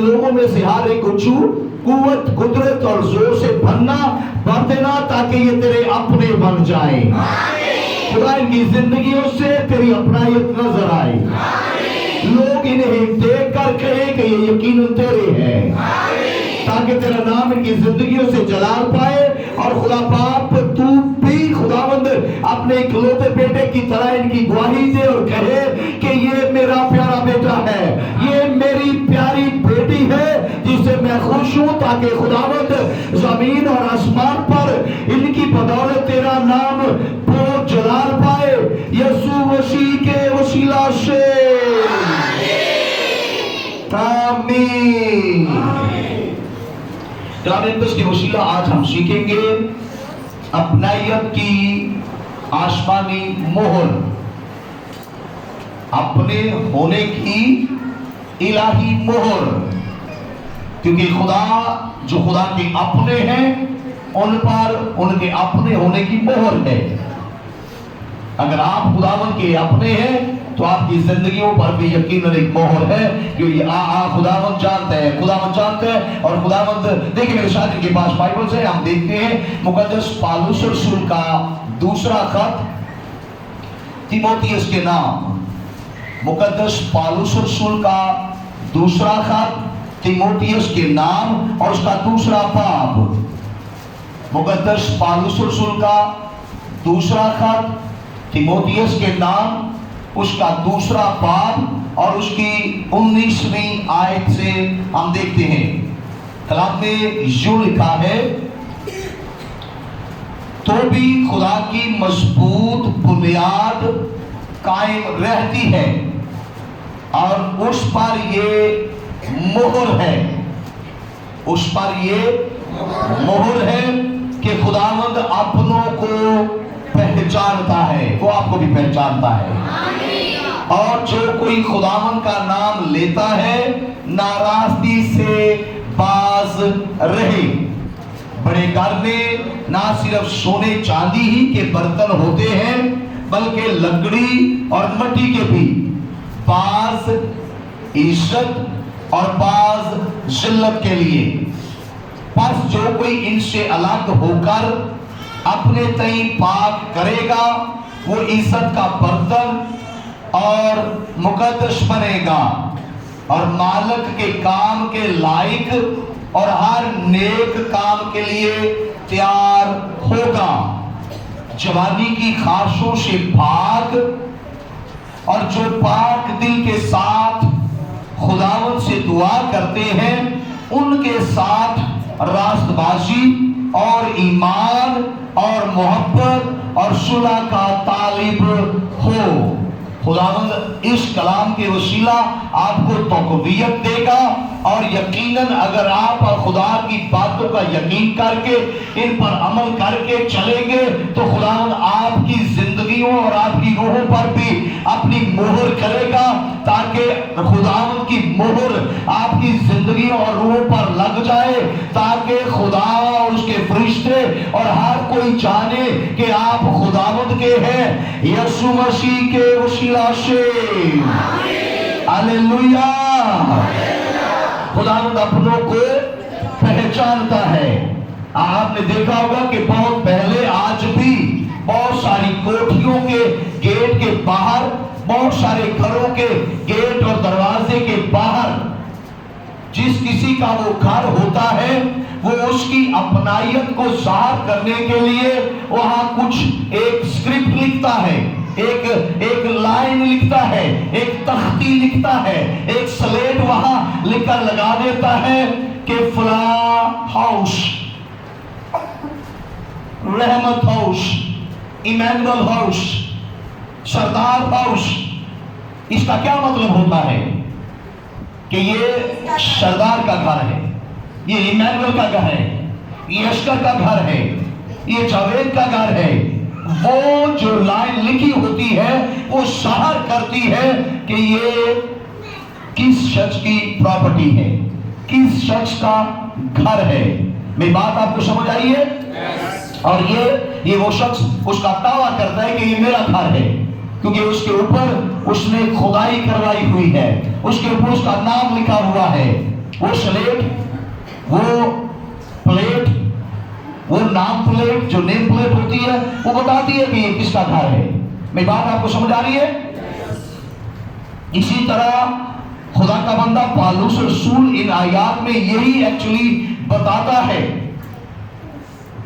लोगों में से हर एक को छू, कुव्वत, कुदरत और जोर से भर देना ताकि ये तेरे अपने बन जाए। खुदा इनकी जिंदगियों से तेरी अपनायत नजर आए, लोग इन्हें देख कर कहे कि ये यकीनन तेरे हैं, ताकि तेरा नाम इनकी जिंदगियों से जलाल पाए। और खुदा बाप तू भी खुदावंद अपने इकलौते बेटे की तरह इनकी गवाही दे और कहे कि ये मेरा प्यारा बेटा है, ये मेरी प्यारी बेटी है जिससे मैं खुश हूं, ताकि खुदावंद जमीन और आसमान पर इनकी बदौलत तेरा नाम बहुत जलाल पाए, यीशु मसीह के वसीला से आमीन। क्लामेंतस के वसीला आज हम सीखेंगे अपनायत की आसमानी मोहर, अपने होने की इलाही मोहर। क्योंकि खुदा जो खुदा के अपने हैं उन पर उनके अपने होने की मोहर है। अगर आप खुदावन के अपने हैं तो आपकी जिंदगियों पर भी यकीनन एक मोहर है, क्योंकि खुदावन जानते हैं, खुदावन जानते हैं। और खुदावन देखिए मेरे साथ इनके पास बाइबल से हम देखते हैं मुकद्दस पौलुस रसूल का दूसरा खत तीमुथियुस के नाम, मुकद्दस पौलुस रसूल का दूसरा खत तीमुथियुस के नाम और उसका दूसरा बाब। मुकद्दस पौलुस रसूल का दूसरा खत तीमुथियुस के नाम, उसका दूसरा बाब और उसकी 19वीं आयत से हम देखते हैं। कलाम में यूं लिखा है, तो भी खुदा की मजबूत बुनियाद कायम रहती है और उस पर ये मोहर है, उस पर ये मोहर है कि खुदावंद अपनों को पहचानता है, वो आपको भी पहचानता है। और जो कोई खुदावंद का नाम लेता है नाराजगी से बाज रहे। बड़े घर में ना सिर्फ सोने चांदी ही के बर्तन होते हैं बल्कि लकड़ी और मिट्टी के भी, बाज इज्जत और बाज जिल्लत के लिए। बस जो कोई इनसे अलग होकर अपने तई पाक करेगा वो इज्जत का बर्तन और मुकद्दस बनेगा और मालिक के काम के लायक और हर नेक काम के लिए तैयार होगा। जवानी की ख्वाहिशों से भाग और जो पाक दिल के साथ खुदावंद से दुआ करते हैं उनके साथ रास्तबाजी और ईमान और मोहब्बत और सुलह का तालिब हो। खुदावंद इस कलाम के वसीला आपको तौक़ीयत देगा और यकीनन अगर आप खुदा की बातों का यकीन करके इन पर अमल करके चलेंगे तो खुदावंद आपकी जिंदगियों और आपकी रूहों पर भी अपनी मोहर करेगा, ताकि खुदावंद की मोहर आपकी जिंदगियों और रूहों पर लग जाए, ताकि खुदा और उसके फरिश्ते और हर कोई जाने कि आप खुदावंद के हैं यीशु मसीह के वसीला से। हालेलुया। खुदावंद अपनों को पहचानता है। आपने देखा होगा कि बहुत पहले आज भी बहुत सारी कोठियों के गेट के बाहर, बहुत सारे घरों के गेट और दरवाजे के बाहर जिस किसी का वो घर होता है वो उसकी अपनायत को ज़ाहिर करने के लिए वहां कुछ एक स्क्रिप्ट लिखता है, एक लाइन लिखता है, एक तख्ती लिखता है, एक स्लेट वहां लिखकर लगा देता है कि फला हाउस, रहमत हाउस, इमैनुअल हाउस, सरदार हाउस। इसका क्या मतलब होता है कि ये सरदार का घर है, ये इमैनुअल का घर है, ये अस्कर का घर है, ये जावेद का घर है। वो जो लाइन लिखी होती है वो ज़ाहिर करती है कि ये किस शख्स की प्रॉपर्टी है, किस शख्स का घर है। मेरी बात आपको समझ आई है? और ये वो शख्स उसका दावा करता है कि ये मेरा घर है, क्योंकि उसके ऊपर उसने खुदाई करवाई हुई है, उसके ऊपर उसका नाम लिखा हुआ है। वो स्लेट, वो प्लेट, वो नाम प्लेट, जो नेम प्लेट होती है, वो बताती है कि ये किसका घर है। मेरी बात आपको समझ आ रही है? इसी तरह खुदा का बंदा पौलुस रसूल इन आयात में यही एक्चुअली बताता है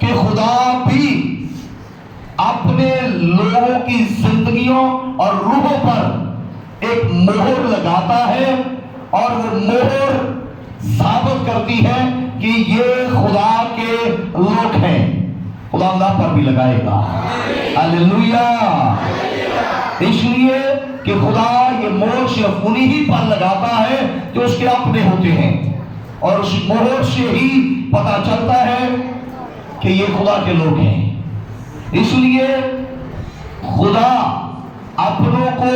कि खुदा भी अपने लोगों की जिंदगियों और रूहों पर एक मोहर लगाता है, और वो मोहर साबित करती है कि ये खुदा के लोग हैं। खुदा अल्लाह पर भी लगाएगा। हालेलुया। इसलिए कि खुदा ये मोहर सिर्फ उन्हीं ही पर लगाता है जो उसके अपने होते हैं, और उस मोहर से ही पता चलता है कि ये खुदा के लोग हैं। इसलिए खुदा अपनों को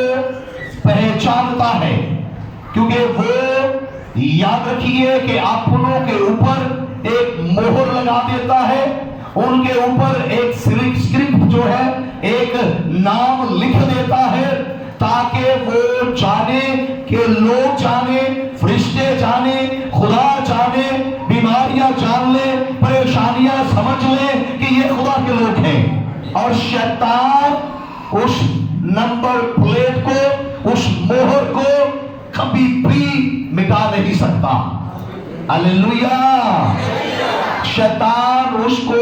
पहचानता है, क्योंकि वो याद रखिए कि अपनों के ऊपर एक मोहर लगा देता है, उनके ऊपर एक स्क्रिप्ट जो है, एक नाम लिख देता है, ताकि वो जाने कि लोग जाने, फरिश्ते जाने, खुदा जाने, बीमारियां जान ले, परेशानियां समझ ले कि ये खुदा के लोग हैं। और शैतान उस नंबर प्लेट को, उस मोहर को कभी भी मिटा नहीं सकता। हालेलुया। शैतान उसको,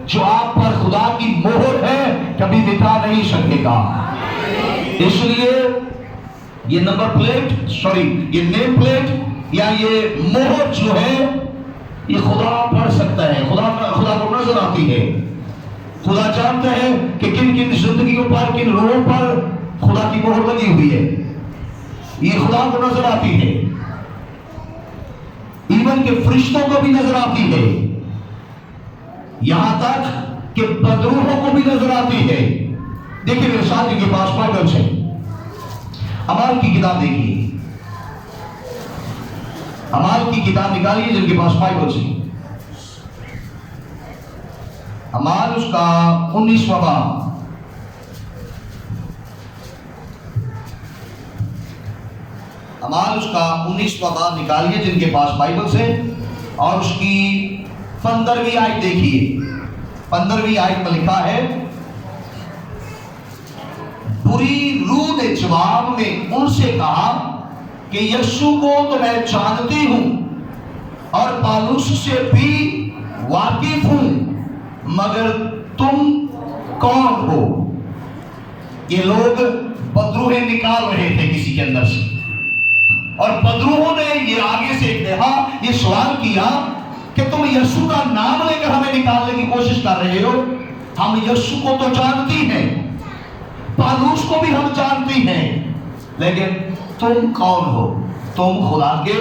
जो आप पर खुदा की मोहर है, कभी मिटा नहीं सकेगा। इसलिए ये नंबर प्लेट, ये नेम प्लेट या ये मोहर जो है, ये खुदा पढ़ सकता है, खुदा को नजर आती है। खुदा जानते हैं कि किन किन जिंदगियों पर, किन रूहों पर खुदा की मोहर लगी हुई है। ये खुदा को नजर आती है, इवन के फरिश्तों को भी नजर आती है, यहां तक कि बदरूहों को भी नजर आती है। देखिए मेरे साथी के पास बाइबल है, अमाल की किताब देखिए, अमाल की किताब निकालिए जिनके पास बाइबल है। अमाल उसका 19वां बाब, अमाल उसका 19वां बाब निकालिए जिनके पास बाइबल से, और उसकी 15वीं आयत देखिए। 15वीं आयत में लिखा है, बुरी रूह ने जवाब में उनसे कहा कि यीशु को तो मैं जानती हूं और पौलुस से भी वाकिफ हूं, मगर तुम कौन हो? ये लोग बदरूहें निकाल रहे थे किसी के अंदर से, और बदरूहों ने ये आगे से कहा, ये सवाल किया कि तुम यीशु का नाम लेकर हमें निकालने की कोशिश कर रहे हो। हम यीशु को तो जानती हैं, पौलुस को भी हम जानती हैं, लेकिन तुम कौन हो? तुम खुदा के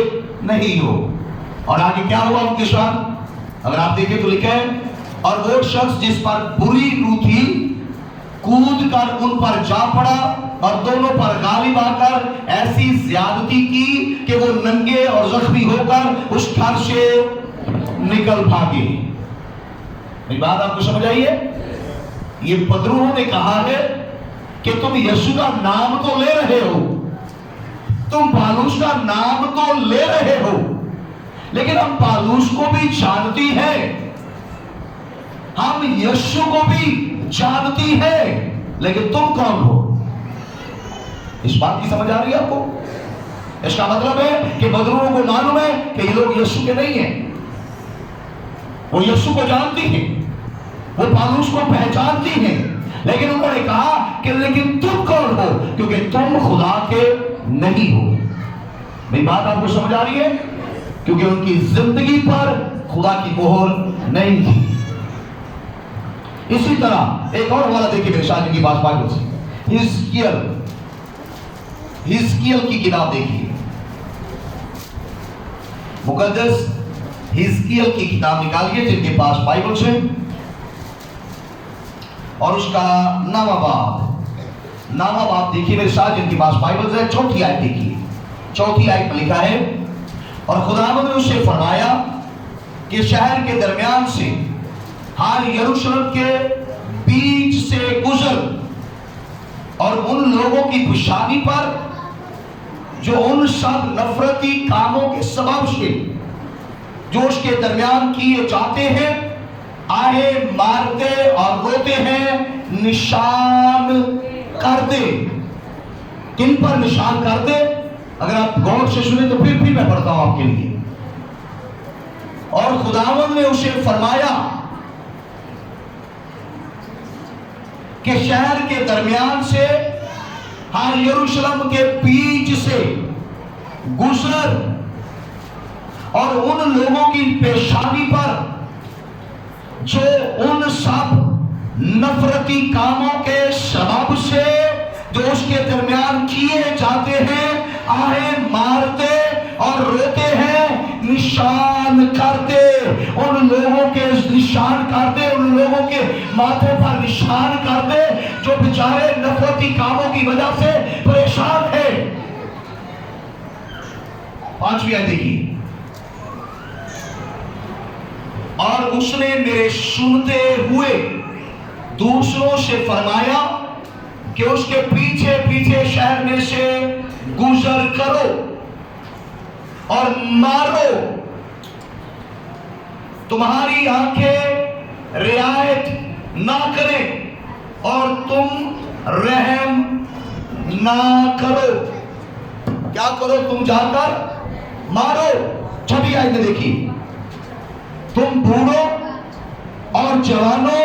नहीं हो। और आगे क्या हुआ उनके साथ, अगर आप देखें तो लिखा है, और वो शख्स जिस पर बुरी रूह थी कूद कर उन पर जा पड़ा और दोनों पर गालिब आकर ऐसी ज्यादती की कि वो नंगे और जख्मी होकर उस घर से निकल भागे। मेरी बात आपको समझ आई है? ये बदरूहों ने कहा है कि तुम यीशु का नाम तो ले रहे हो, तुम पौलुस का नाम तो ले रहे हो, लेकिन हम पौलुस को भी जानती है, हम यीशु को भी जानती है, लेकिन तुम कौन हो? इस बात की समझ आ रही है आपको? इसका मतलब है कि बदरूहों को मालूम है कि ये लोग यीशु के नहीं हैं, वो यीशु को जानती हैं, वो पौलुस को पहचानती हैं, लेकिन उन्होंने कहा कि लेकिन तुम कौन हो, क्योंकि तुम खुदा के नहीं हो। मेरी बात आपको समझ आ रही है? क्योंकि उनकी जिंदगी पर खुदा की मोहर नहीं थी। इसी तरह एक और वाला देखिए मेरे साथ की बात बाइबल से, हिजकियल की किताब देखिए, मुकद्दस हिजकियल की किताब निकालिए जिनके पास बाइबल से, और उसका 9वां बाब देखिए मेरे साथ जिनके पास बाइबल है। 4थी आयत देखिए, 4थी आयत में लिखा है, और खुदावंद ने उससे फरमाया कि शहर के दरमियान से हाल यरूशलेम के बीच से गुजर और उन लोगों की पेशानी पर جو ان سب نفرتی کاموں کے سبب سے جو اس کے درمیان کیے جاتے ہیں آہے مارتے اور روتے ہیں، نشان کر دے۔ کن پر نشان کر دے؟ اگر آپ غور سے سنیں تو پھر میں پڑھتا ہوں آپ کے لیے۔ اور خداوند نے اسے فرمایا کہ شہر کے درمیان سے، ہاں یروشلم کے بیچ سے گزر، اور ان لوگوں کی پیشانی پر جو ان سب نفرتی کاموں کے سبب سے جو اس کے درمیان کیے جاتے ہیں آہیں مارتے اور روتے ہیں، نشان کرتے۔ ان لوگوں کے نشان کرتے، ان لوگوں کے ماتھے پر نشان کرتے جو بیچارے نفرتی کاموں کی وجہ سے پریشان ہیں۔ 5ویں آیت دیکھیے، اور اس نے میرے سنتے ہوئے دوسروں سے فرمایا کہ اس کے پیچھے پیچھے شہر میں سے گزر کرو اور مارو، تمہاری آنکھیں رعایت نہ کریں اور تم رحم نہ کرو۔ کیا کرو؟ تم جا کر مارو۔ 6ویں آیت میں دیکھیے، تم بوڑھوں اور جوانوں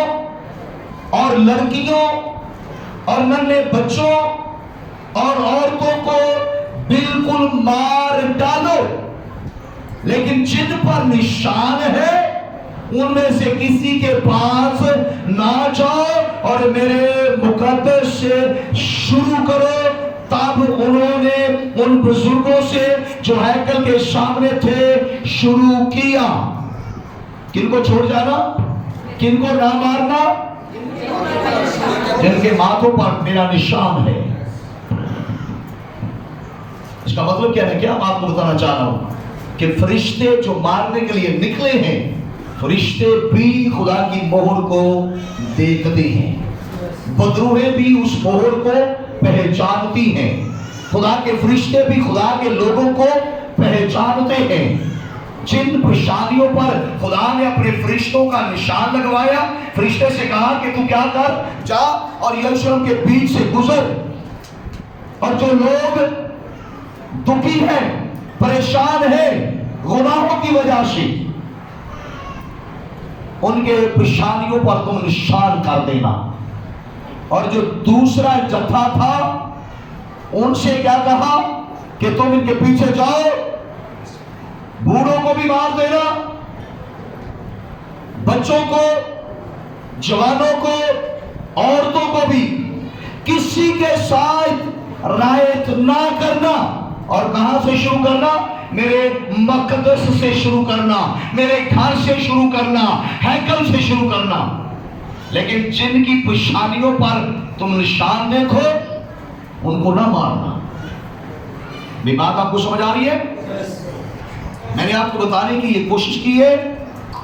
اور لڑکیوں اور ننھے بچوں اور عورتوں کو بالکل مار ڈالو، لیکن جن پر نشان ہے ان میں سے کسی کے پاس نہ جاؤ اور میرے مقدس سے شروع کرو۔ تب انہوں نے ان بزرگوں سے جو ہیکل کے سامنے تھے شروع کیا۔ کن کو چھوڑ جانا؟ کن کو نہ مارنا؟ جن کے ماتھوں پر میرا نشان ہے۔ اس کا مطلب کیا ہے؟ کیا میں آپ کو بتانا چاہ رہا ہوں کہ فرشتے جو مارنے کے لیے نکلے ہیں، فرشتے بھی خدا کی مہر کو دیکھتے ہیں، بدروہیں بھی اس مہر کو پہچانتی ہیں، خدا کے فرشتے بھی خدا کے لوگوں کو پہچانتے ہیں۔ جن پیشانیوں پر خدا نے اپنے فرشتوں کا نشان لگوایا، فرشتے سے کہا کہ تو کیا کر، جا اور یروشلم کے بیچ سے گزر، اور جو لوگ دکھی ہیں، پریشان ہیں گناہوں کی وجہ سے، ان کے پیشانیوں پر تم نشان کر دینا۔ اور جو دوسرا جتھا تھا ان سے کیا کہا کہ تم ان کے پیچھے جاؤ، بوڑھوں کو بھی مار دینا، بچوں کو، جوانوں کو، عورتوں کو بھی، کسی کے ساتھ رعایت نہ کرنا۔ اور کہاں سے شروع کرنا؟ میرے مقدس سے شروع کرنا، میرے گھر سے شروع کرنا، ہیکل سے شروع کرنا۔ لیکن جن کی پیشانیوں پر تم نشان دیکھو ان کو نہ مارنا۔ یہ بات آپ کو سمجھ آ رہی ہے؟ میں نے آپ کو بتانے کی یہ کوشش کی ہے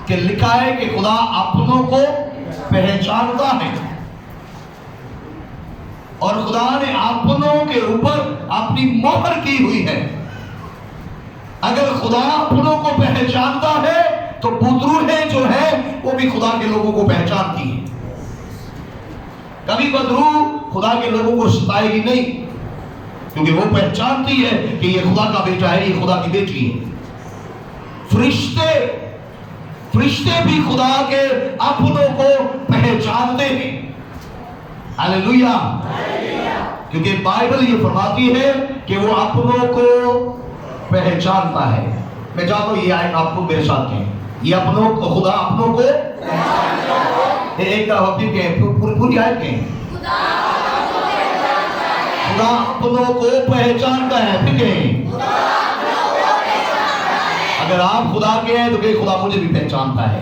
کہ لکھا ہے کہ خدا اپنوں کو پہچانتا ہے، اور خدا نے اپنوں کے اوپر اپنی مہر کی ہوئی ہے۔ اگر خدا اپنوں کو پہچانتا ہے تو بدروہیں جو ہے وہ بھی خدا کے لوگوں کو پہچانتی ہے۔ کبھی بدروح خدا کے لوگوں کو ستائے گی نہیں، کیونکہ وہ پہچانتی ہے کہ یہ خدا کا بیٹا ہے، یہ خدا کی بیٹی ہے۔ فرشتے بھی خدا کے اپنوں کو پہچانتے ہیں۔ ہاللیلویہ! کیونکہ بائبل یہ فرماتی ہے کہ وہ اپنوں کو پہچانتا ہے۔ میں چاہتا ہوں یہ آیت آپ کو میرے ساتھ کہیں، یہ اپنوں کو، خدا اپنوں کو ایک طرف اپنی کہیں، پوری آیت کہیں، خدا اپنوں کو پہچانتا ہے۔ پھر کہیں، اگر آپ خدا کے ہیں تو کہ خدا مجھے بھی پہچانتا ہے۔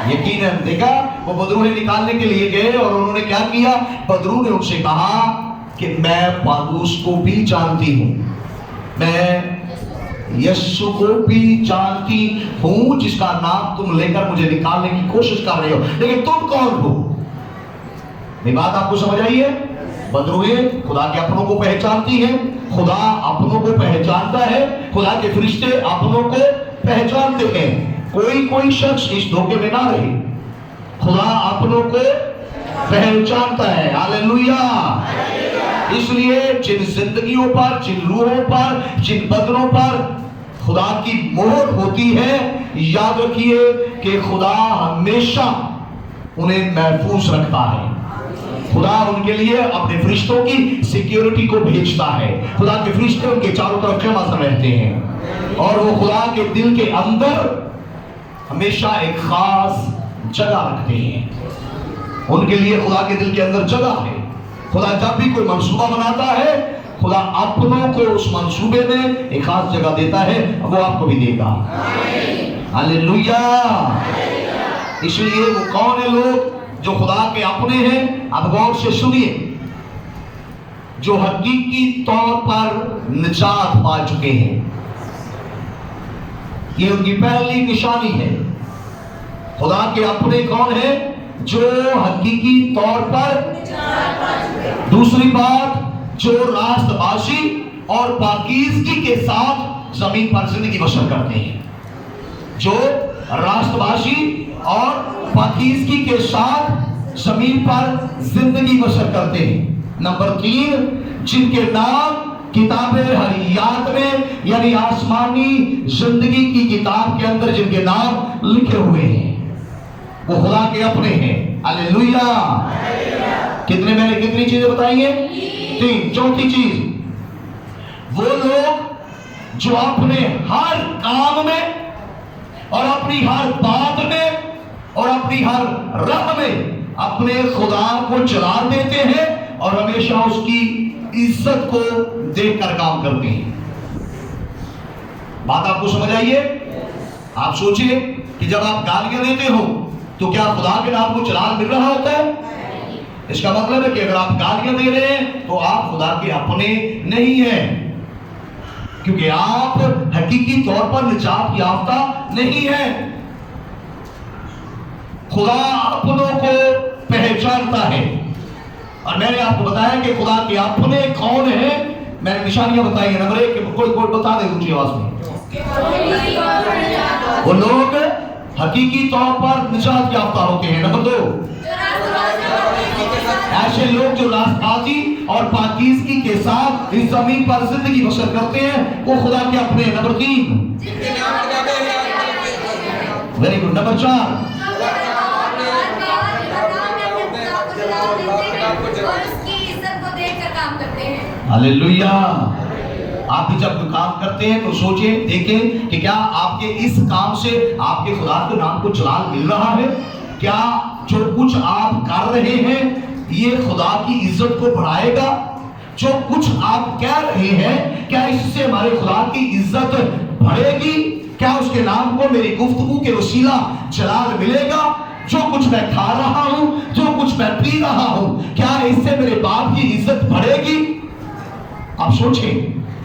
یقیناً دیکھا، وہ بدروہیں نکالنے کے لیے گئے اور انہوں نے کیا کیا؟ بدروح نے ان سے کہا کہ میں پالوس کو بھی جانتی ہوں، میں یسوع کو بھی جانتی ہوں جس کا نام تم لے کر مجھے نکالنے کی کوشش کر رہے ہو، لیکن تم کون ہو؟ یہ بات آپ کو سمجھ آئی ہے؟ بدروہیں خدا کے اپنوں کو پہچانتی ہیں، खुदा अपनों को पहचानता है, खुदा के फरिश्ते अपनों को पहचानते हैं। कोई शख्स इस धोखे में ना रहे। खुदा अपनों को पहचानता है। हालेलुया। इसलिए जिन जिंदगियों पर, जिन रूहों पर, जिन बदनों पर खुदा की मोहर होती है, याद रखिए कि खुदा हमेशा उन्हें महफूज रखता है। खुदा उनके लिए अपने फरिश्तों की सिक्योरिटी को भेजता है। खुदा के फरिश्ते उनके चारों तरफ जमा रहते हैं और वो खुदा के दिल के अंदर हमेशा एक खास जगह रखते हैं। उनके लिए खुदा के दिल के अंदर जगह है। खुदा जब भी कोई मंसूबा बनाता है, खुदा अपनों को उस मंसूबे में एक खास जगह देता है, वो आपको भी देगा। हालेलुया। इसलिए वो कौन है लोग जो खुदा के अपने हैं? अब गौर से सुनिए। जो हकीकी तौर पर निजात पा चुके हैं, ये उनकी पहली निशानी है। खुदा के अपने कौन है? जो हकीकी तौर पर। दूसरी बात, जो रास्तबाजी और पाकीज़गी के साथ जमीन पर जिंदगी बसर करते हैं। जो रास्तबाजी और पाकीज़गी के साथ जमीन पर जिंदगी बसर करते हैं। नंबर 3, जिनके नाम किताबे हरियात में यानी आसमानी जिंदगी की किताब के अंदर जिनके नाम लिखे हुए हैं, वो खुदा के अपने हैं। हालेलुया। मैंने कितनी चीजें बताई हैं? 3। चौथी चीज, वो लोग जो अपने हर काम में और अपनी हर बात में और अपनी हर राह में अपने खुदा को चला देते हैं और हमेशा उसकी इज्जत को देखकर काम करते हैं। बात आपको समझ आई है? आप सोचिए कि जब आप गालियां देते हो तो क्या खुदा के नाम को चलान मिल रहा होता है? इसका मतलब है कि अगर आप गालियां दे रहे हैं तो आप खुदा के अपने नहीं हैं, क्योंकि आप हकीकी तौर पर निजात याफ्ता नहीं है। खुदा अपनों को पहचानता है। और मैंने आपको बताया कि खुदा के अपने कौन है। मैंने निशानियां बताई है। नंबर 1, कोई बता दे ऊंची आवाज में। वो लोग हकीकी तौर पर निजात याफ्ता होते हैं। नंबर 2, ऐसे लोग जो रास्तबाजी और पाकीज़गी के साथ इस जमीन पर जिंदगी बसर करते हैं, वो खुदा के अपने। Number 3, very good. Number 4, hallelujah. आप भी जब काम करते हैं तो सोचिए, देखें कि क्या आपके इस काम से आपके खुदा के नाम को जलाल मिल रहा है? क्या जो कुछ आप कर रहे हैं ये खुदा की इज्जत को बढ़ाएगा? जो कुछ आप कह रहे हैं, क्या इससे हमारे खुदा की इज्जत बढ़ेगी? क्या उसके नाम को मेरी गुफ्तगू के वसीला जलाल मिलेगा? जो कुछ मैं खा रहा हूं, जो कुछ मैं पी रहा हूं, क्या इससे मेरे बाप की इज्जत बढ़ेगी? आप सोचें,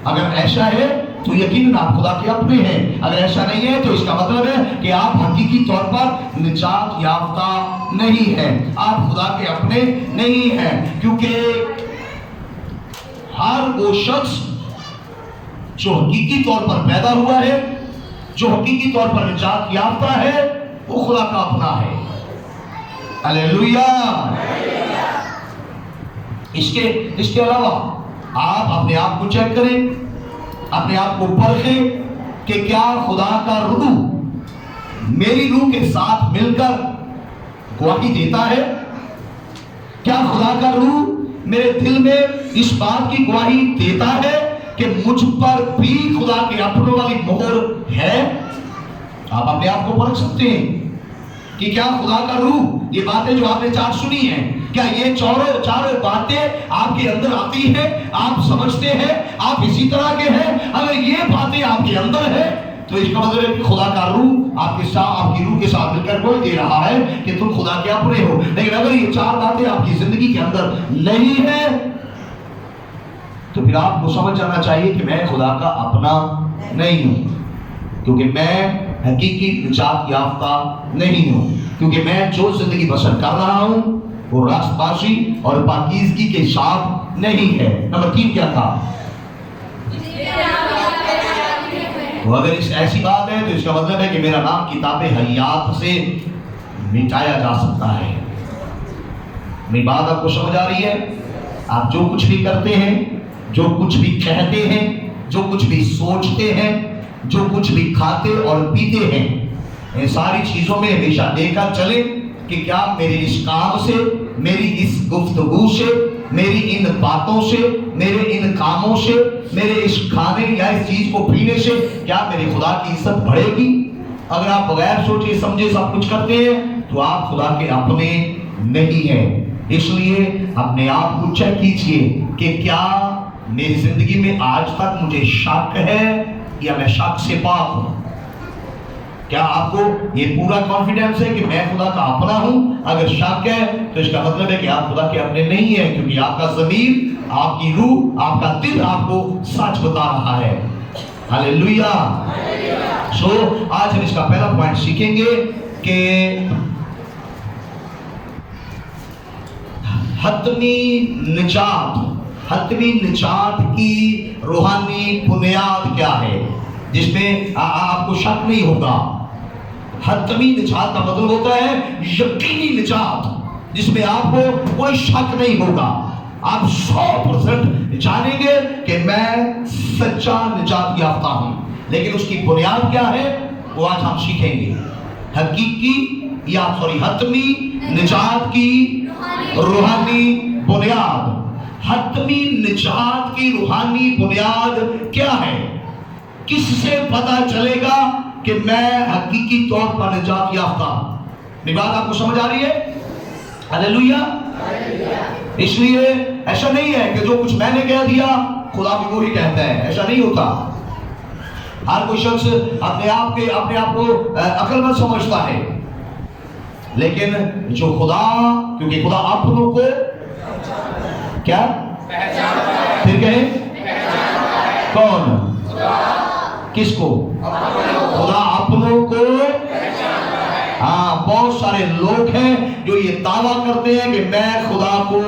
अगर ऐसा है तो यकीनन आप खुदा के अपने हैं। अगर ऐसा नहीं है तो इसका मतलब है कि आप हकीकी तौर पर निजात याफ्ता नहीं है, आप खुदा के अपने नहीं हैं। क्योंकि हर वो शख्स जो हकीकी तौर पर पैदा हुआ है, जो हकीकी तौर पर निजात याफ्ता है, वो खुदा का अपना है। हालेलुया। इसके अलावा आप अपने आप को चेक करें, अपने आप को परखें कि क्या खुदा का रूह मेरी रूह के साथ मिलकर गवाही देता है? क्या खुदा का रूह मेरे दिल में इस बात की गवाही देता है कि मुझ पर भी खुदा के अपनों वाली मोहर है? आप अपने आप को परख सकते हैं कि क्या खुदा का रूह, ये बातें जो आपने 4 सुनी हैं, क्या ये चारों बातें आपके अंदर आती हैं, आप समझते हैं, आप इसी तरह के हैं? अगर ये बातें आपके अंदर है तो इसका मतलब है कि खुदा का रूह आपके साथ, आपकी रूह के साथ मिलकर बोल दे रहा है कि तुम खुदा के अपने हो। लेकिन अगर ये 4 बातें आपकी जिंदगी के अंदर नहीं है तो फिर आपको समझ जाना चाहिए कि मैं खुदा का अपना नहीं हूं, क्योंकि मैं हकीकी निजात याफ्ता नहीं हूं, क्योंकि मैं जो जिंदगी बसर कर रहा हूं वो रास्तबाजी और पाकीज़गी के साथ नहीं है। नंबर 3 क्या था? वो अगर इस ऐसी बात है तो इसका मतलब है कि मेरा नाम किताबे हयात से मिटाया जा सकता है। मेरी बात आपको समझ आ रही है? आप जो कुछ भी करते हैं, जो कुछ भी कहते हैं, जो कुछ भी सोचते हैं, जो कुछ भी खाते और पीते हैं, इन सारी चीजों में हमेशा देखा चले कि क्या मेरे इस काम से, मेरी इस गुफ्तगू से, मेरी इन बातों से, मेरे इन कामों से, मेरे इस खाने या इस चीज को पीने से क्या मेरे खुदा की इज्जत बढ़ेगी? अगर आप बगैर सोचे समझे सब कुछ करते हैं तो आप खुदा के अपने नहीं हैं। इसलिए अपने आप को चेक कीजिए कि क्या मेरी जिंदगी में आज तक मुझे शक है या मैं शक से पाक हूं। क्या आपको ये पूरा कॉन्फिडेंस है कि मैं खुदा का अपना हूं? अगर शक है तो इसका मतलब है कि आप खुदा के अपने नहीं हैं, क्योंकि आपका ज़मीर, आपकी रूह, आपका दिल आपको सच बता रहा है। हालेलुया। सो आज हम इसका पहला पॉइंट सीखेंगे कि हतमी निजात की रूहानी बुनियाद क्या है, जिसमें आपको शक नहीं होगा। हतमी निजात का मतलब होता है यकीनी निजात, जिसमें आपको कोई शक नहीं होगा। आप 100% जानेंगे कि मैं सच्चा निजात याफ्ता हूं। लेकिन उसकी बुनियाद क्या है वो आज हम सीखेंगे। हतमी निजात की रूहानी बुनियाद। हतमी निजात की रूहानी बुनियाद क्या है? किससे पता चलेगा कि मैं हकीकी तौर पर निजात याफ्ता हूं? मेरी बात आपको समझ आ रही है? हालेलुया। इसलिए ऐसा नहीं है कि जो कुछ मैंने कह दिया खुदा भी वो ही कहता है, ऐसा नहीं होता। हर कोई शख्स अपने आप को अक्लमंद समझता है, लेकिन जो खुदा, क्योंकि खुदा अपनों को क्या फिर कहे कौन? किसको? खुदा अपनों को। हाँ, बहुत सारे लोग हैं जो ये दावा करते हैं कि मैं खुदा को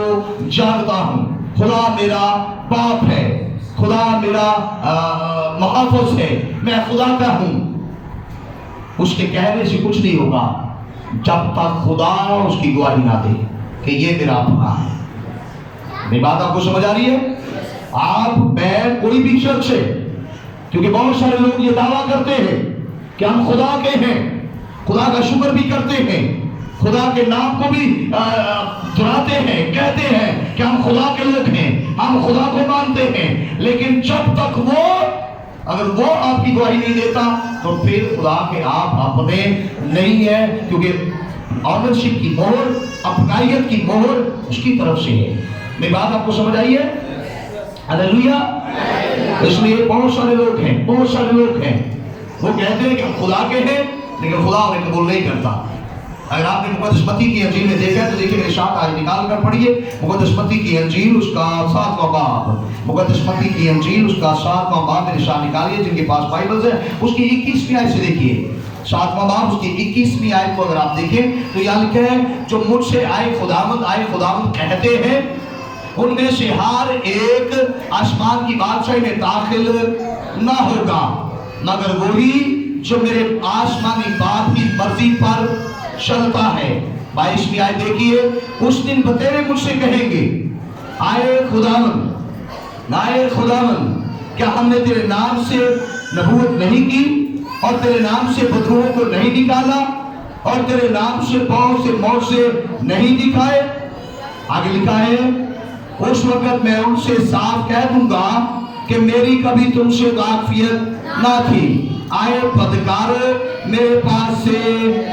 जानता हूं, खुदा मेरा बाप है, खुदा मेरा मुहाफ़िज़ है, मैं खुदा का हूं। उसके कहने से कुछ नहीं होगा जब तक खुदा उसकी गवाही ना दे कि ये मेरा अपना है। मेरी बात आपको समझ आ रही है? आप, मैं, कोई भी शख्स है, क्योंकि बहुत सारे लोग ये दावा करते हैं कि हम खुदा के हैं, खुदा का शुक्र भी करते हैं, खुदा के नाम को भी दोहराते हैं, कहते हैं कि हम खुदा के लोग हैं, हम खुदा को मानते हैं। लेकिन जब तक अगर वो आपकी गवाही नहीं देता तो फिर खुदा के आप अपने नहीं है, क्योंकि ऑनरशिप की मोहर, अपनाइयत की मोहर उसकी तरफ से है। मेरी बात आपको समझ आई है? हालेलुया। इसलिए बहुत सारे लोग हैं वो कहते हैं कि हम खुदा के हैं, लेकिन खुदा उन्हें कबूल नहीं करता। अगर आपने मुक़द्दस मत्ती की अंजील में देखा तो देखिए, मेरे साथ आज निकाल कर पढ़िए मुक़द्दस मत्ती की अंजील उसका 7वां बाब, मुक़द्दस मत्ती की अंजील उसका 7वां बाब मेरे साथ निकालिए, जिनके पास बाइबल्स है। उसकी 21वीं आयत से देखिए, 7वां बाब उसकी 21वीं आयत को अगर आप देखें तो यहाँ लिखा है, जो मुझसे आए खुदावंद कहते हैं, उनमें से हर एक आसमान की बादशाही में दाखिल ना होगा, मगर वही जो मेरे आसमानी बाप की मर्जी पर चलता है। 22वीं आयत देखिए, उस दिन बतेरे मुझसे कहेंगे, आए खुदावंद, क्या हमने तेरे नाम से नबूवत नहीं की और तेरे नाम से बदरूहों को नहीं निकाला और तेरे नाम से बहुत से मौत नहीं दिखाए? आगे लिखा है, उस वक्त मैं उनसे साफ कह दूंगा कि मेरी कभी तुमसे वाकफियत ना थी। आए बदकारो, मेरे पास से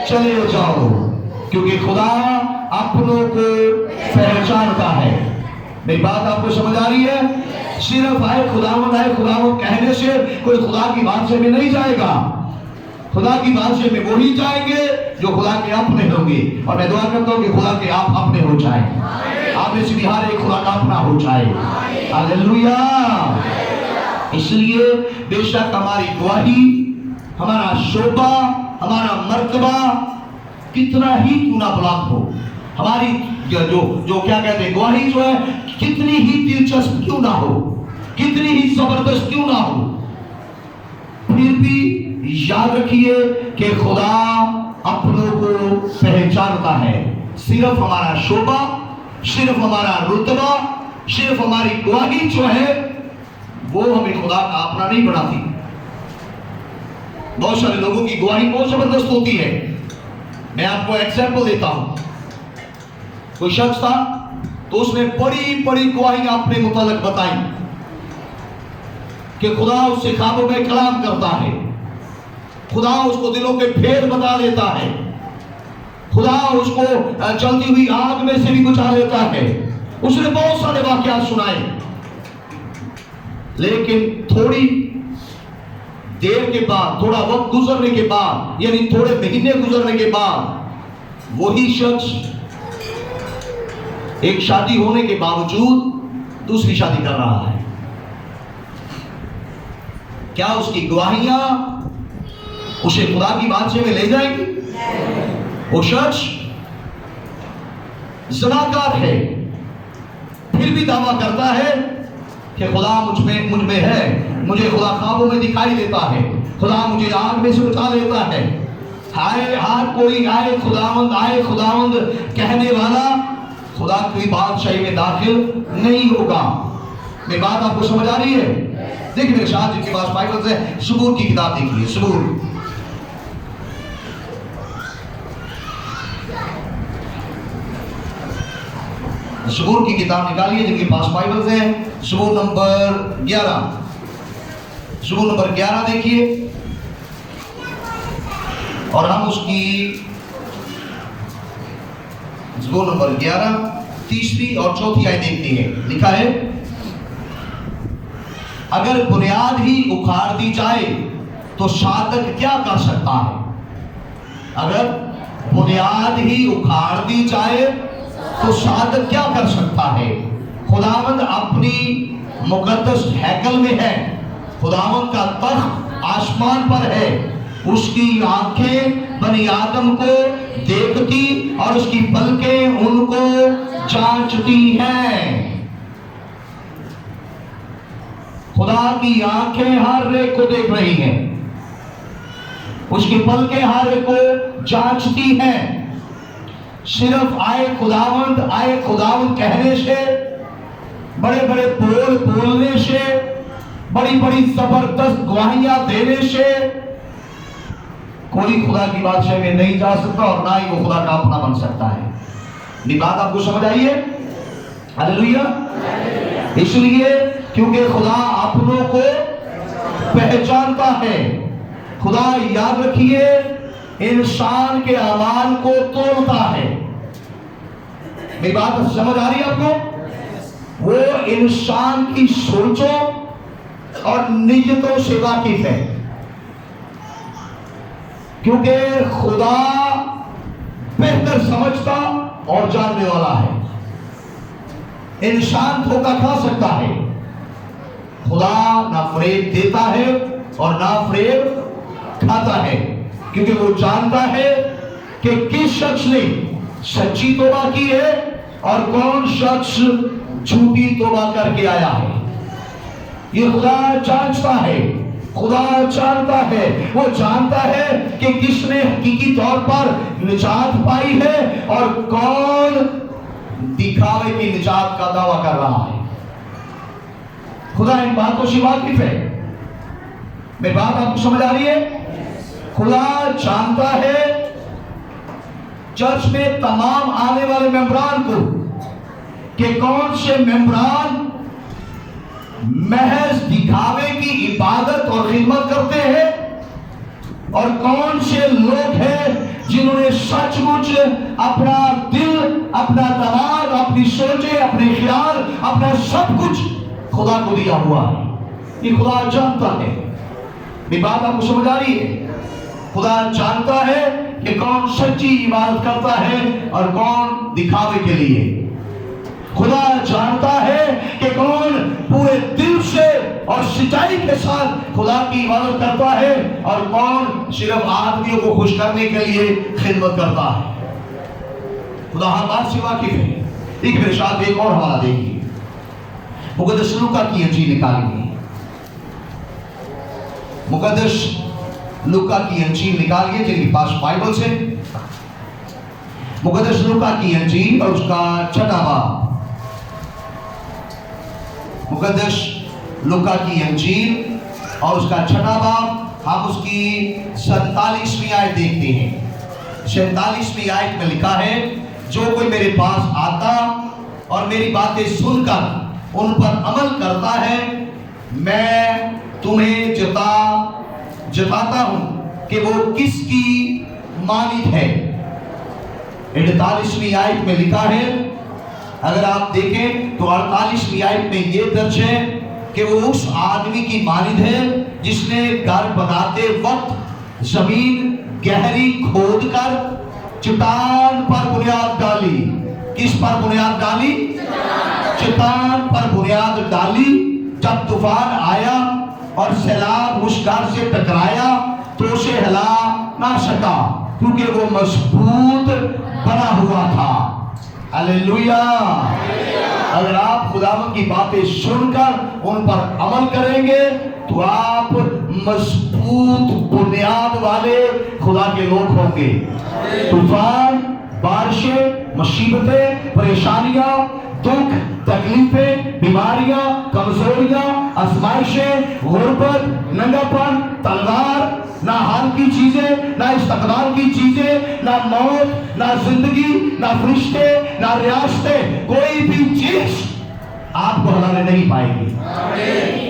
चले जाओ, क्योंकि खुदा अपनों को पहचानता है। मेरी बात आपको समझ आ रही है? सिर्फ आए खुदावंद कहने से कोई खुदा की बादशाह में नहीं जाएगा। खुदा की बादशाह में वो ही जाएंगे जो खुदा के अपने होंगे। और मैं दुआ करता हूँ कि खुदा के आप अपने हो जाएं, आप में से हर एक खुदा का अपना हो जाए। हालेलुया। इसलिए बेशक हमारी गवाही, हमारा शोभा, हमारा मर्तबा कितना ही क्यों ना बुलंद हो, हमारी जो क्या कहते हैं गवाही जो है कितनी ही दिलचस्प क्यों ना हो, कितनी ही जबरदस्त क्यों ना हो, फिर भी याद रखिए कि खुदा अपनों को पहचानता है। सिर्फ हमारा शोभा, सिर्फ हमारा रुतबा, सिर्फ हमारी गवाही जो है वो हमें खुदा का अपना नहीं बनाती। बहुत सारे लोगों की गवाही बहुत जबरदस्त होती है। मैं आपको एग्जाम्पल देता हूं। कोई शख्स था तो उसने बड़ी बड़ी गवाही अपने मुतालिक बताई कि खुदा उससे ख्वाबों में कलाम करता है, खुदा उसको दिलों के भेद बता देता है, खुदा उसको जलती हुई आग में से भी बचा लेता है। उसने बहुत सारे वाकयात सुनाए, लेकिन थोड़ी देर के बाद, थोड़ा वक्त गुजरने के बाद, यानी थोड़े महीने गुजरने के बाद वही शख्स एक शादी होने के बावजूद दूसरी शादी कर रहा है। क्या उसकी गवाहियां उसे खुदा की बादशाह में ले जाएंगी? वो शख्स ज़नाकार है, फिर भी दावा करता है कि खुदा मुझ में है, मुझे खुदा ख्वाबों में दिखाई देता है, खुदा मुझे आग में से उठा लेता है। हाय हाय कोई आए खुदावंद कहने वाला खुदा की बादशाही में दाखिल नहीं होगा। मेरी बात आपको समझ आ रही है? देखिए मेरे साथ, जिनके पास बाइबल है, सबूर की किताब देखिए। सबूर की किताब निकालिए जिनके पास बाइबल है। सबूर नंबर 11 देखिए, और हम उसकी सबूर नंबर 11 तीसरी और चौथी आयत देखते हैं। लिखा है, अगर बुनियाद ही उखाड़ दी जाए तो साधक क्या कर सकता है? अगर बुनियाद ही उखाड़ दी जाए तो साधक क्या कर सकता है? खुदावंद अपनी मुकद्दस हैकल में है, खुदावंद का तख्त आसमान पर है, उसकी आंखें बनी आदम को देखती और उसकी पलकें उनको जांचती हैं। खुदा की आंखें हर एक को देख रही हैं, उसकी पलकें हर एक को जांचती हैं। सिर्फ आए खुदावंद कहने से, बड़े बड़े बोल बोलने से, बड़ी बड़ी जबरदस्त गवाहियां देने से कोई खुदा की बादशाह में नहीं जा सकता, और ना ही वो खुदा का अपना बन सकता है। ये बात आपको समझ आई है? हालेलुया। इसलिए क्योंकि खुदा अपनों को पहचानता है। खुदा, याद रखिए, इंसान के अमाल को तोड़ता है। मेरी बात समझ आ रही है आपको? वो इंसान की सोचों और नियतों से वाकिफ है, क्योंकि खुदा बेहतर समझता और जानने वाला है। इंसान धोखा खा सकता है, खुदा ना फरेब देता है और ना फरेब खाता है, क्योंकि वो जानता है कि किस शख्स ने सच्ची तौबा की है और कौन शख्स झूठी तौबा करके आया है। ये खुदा जांचता है, खुदा जानता है। वो जानता है कि किसने हकीकी तौर पर निजात पाई है और कौन दिखावे की निजात का दावा कर रहा है। खुदा इन बातों से वाकिफ है। मेरी बात आपको समझ आ रही है? खुदा जानता है चर्च में तमाम आने वाले मेंबरान को कि कौन से मेंबरान महज दिखावे की इबादत और खिदमत करते हैं और कौन से लोग हैं जिन्होंने सचमुच अपना दिल, अपना दिमाग, अपनी सोचें, अपने ख्याल, अपना सब कुछ खुदा को दिया हुआ है। ये खुदा जानता है। ये बात आपको समझ आ रही है? खुदा जानता है कि कौन सच्ची इबादत करता है और कौन दिखावे के लिए। खुदा जानता है कि कौन पूरे दिल से और सच्चाई के साथ खुदा की इबादत करता है और कौन सिर्फ आदमियों को खुश करने के लिए खिदमत करता है। खुदा हर बात से वाकिफ है। एक मेरे साथ एक और हवाला देखिए, मुक़द्दस लूका की इंजील निकालिए। मुकद्दस लूका की अंजील निकालिए जिनके पास बाइबल से। मुकद्दस लूका की अंजील और उसका 6वां बाब। मुकद्दस लूका की अंजील और उसका 6वां बाब, हम उसकी 47वीं आयत देखते हैं। 47वीं आयत में लिखा है, जो कोई मेरे पास आता और मेरी बातें सुनकर उन पर अमल करता है, मैं तुम्हें जताता हूं कि वो किसकी मानित है। 48वीं आयत में लिखा है, अगर आप देखें तो 48वीं आयत में ये दर्ज है कि वो उस आदमी की मानित है जिसने घर बनाते वक्त जमीन गहरी खोद कर चट्टान पर बुनियाद डाली। किस पर बुनियाद डाली? चट्टान पर बुनियाद डाली। जब तूफान आया और सैलाब उस घर से टकराया तो उसे हिला ना सका, क्योंकि वो मजबूत बना हुआ था। हालेलुया। अगर आप खुदावंद की बातें सुनकर उन पर अमल करेंगे तो आप मजबूत बुनियाद वाले खुदा के लोग होंगे। तूफान, बारिशें, मुसीबतें, परेशानियां, दुख, तकलीफें, बीमारियां, कमजोरियां, आजमाइशें, गुर्बत, नंगापन, तलवार, ना हाल की चीजें, ना इस्तकबाल की चीजें, ना मौत, ना जिंदगी, ना फरिश्ते, ना रियासतें, कोई भी चीज आपको हिलाने नहीं पाएगी,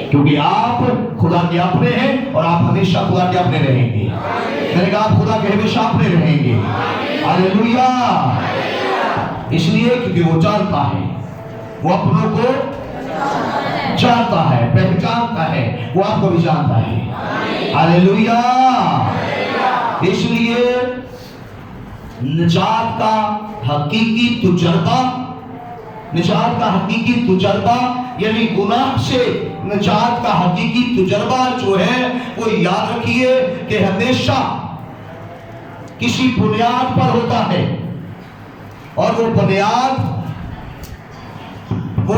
क्योंकि आप खुदा के अपने हैं और आप हमेशा खुदा के अपने रहेंगे। मैंने कहा आप खुदा के हमेशा अपने रहेंगे। हालेलुया। इसलिए क्योंकि वो जानता है, वो अपनों को जानता है, पहचानता है, वो आपको भी जानता है। हालेलुया। इसलिए निजात का हकीकी तजुर्बा, निजात का हकीकी तजुर्बा यानी गुनाह से निजात का हकीकी तजुर्बा जो है, वो याद रखिए कि हमेशा किसी बुनियाद पर होता है, और वो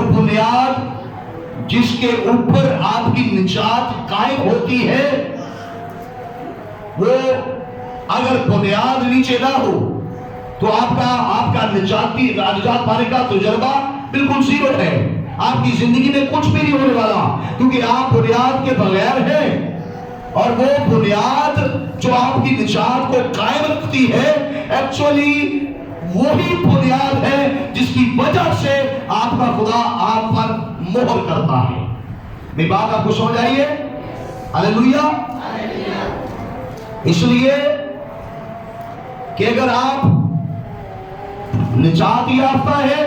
बुनियाद जिसके ऊपर आपकी निजात कायम होती है, वो अगर बुनियाद नीचे ना हो तो आपका निजात पाने का तजुर्बा बिल्कुल जीरो है। आपकी जिंदगी में कुछ भी नहीं होने वाला, क्योंकि आप बुनियाद के बगैर हैं। और वो बुनियाद जो आपकी निजात को कायम रखती है, एक्चुअली वही बुनियाद है जिसकी वजह से आपका खुदा आप पर मोहर करता है। मेरी बात आपको समझ आई है? हालेलुया। इसलिए कि अगर आप निजात याफ्ता है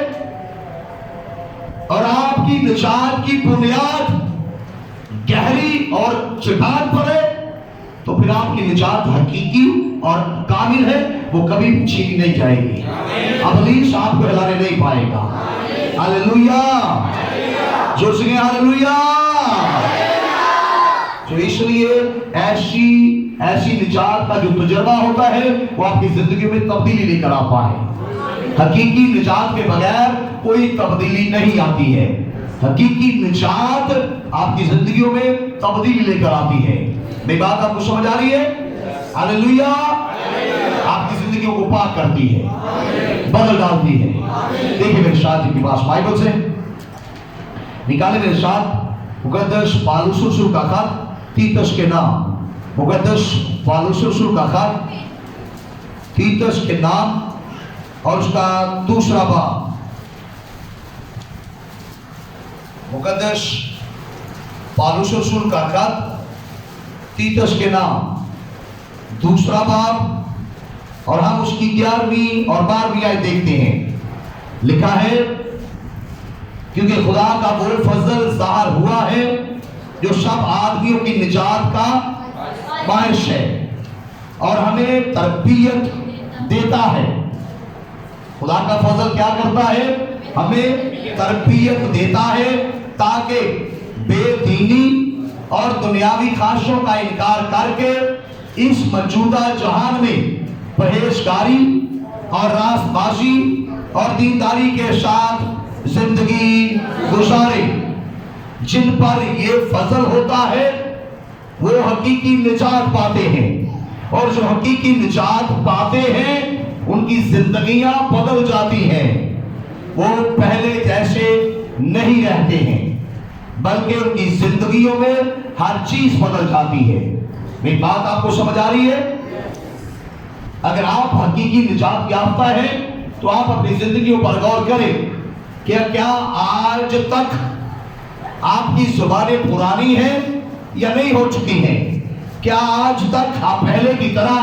और आपकी निजात की बुनियाद गहरी और चट्टान पर है, तो फिर आपकी निजात हकीकी और कामिल है, वो कभी छीनी नहीं जाएगी। इब्लीस आपको हिलाने नहीं पाएगा। हालेलुया। जोर से हालेलुया। तो इसलिए ऐसी निजात का जो तजुर्बा होता है, वो आपकी जिंदगी में तब्दीली लेकर आता है। हकीकी निजात के बगैर कोई तब्दीली नहीं आती है। हकीकी निजात आपकी जिंदगियों में तब्दीली लेकर आती है। मेरी बात आपको समझ आ रही है? हालेलुया। आपकी जिंदगियों को पाक करती है, बदल डालती है। देखिए मेरे साथ जी के पास बाइबल से निकाले मेरे साथ मुकद्दस पौलुस रसूल का खत तीतस के नाम। मुकद्दस पौलुस रसूल का खत तीतस के नाम और उसका 2वां बाब। मुकद्दस पौलुस रसूल का खत तीतस के नाम 2वां बाब, और हम उसकी 11वीं और 12वीं आयत देखते हैं। लिखा है, क्योंकि खुदा का वो फजल ज़ाहिर हुआ है जो सब आदमियों की निजात का बायस है और हमें तरबियत देता है। खुदा का फजल क्या करता है? हमें तरबियत देता है, ताकि बेदीनी और दुनियावी ख्वाहिशों का इनकार करके इस मौजूदा जहान में परहेजगारी और रास्तबाजी और दीनदारी के साथ जिंदगी गुजारे। जिन पर ये फजल होता है وہ حقیقی نجات پاتے ہیں، اور جو حقیقی نجات پاتے ہیں ان کی زندگیاں بدل جاتی ہیں، وہ پہلے جیسے نہیں رہتے ہیں، بلکہ ان کی زندگیوں میں ہر چیز بدل جاتی ہے۔ میری بات آپ کو سمجھ آ رہی ہے؟ اگر آپ حقیقی نجات یافتہ ہیں تو آپ اپنی زندگیوں پر غور کریں کہ کیا آج تک آپ کی زبانیں پرانی ہیں یا نہیں ہو چکی ہیں؟ کیا آج تک آپ پہلے کی طرح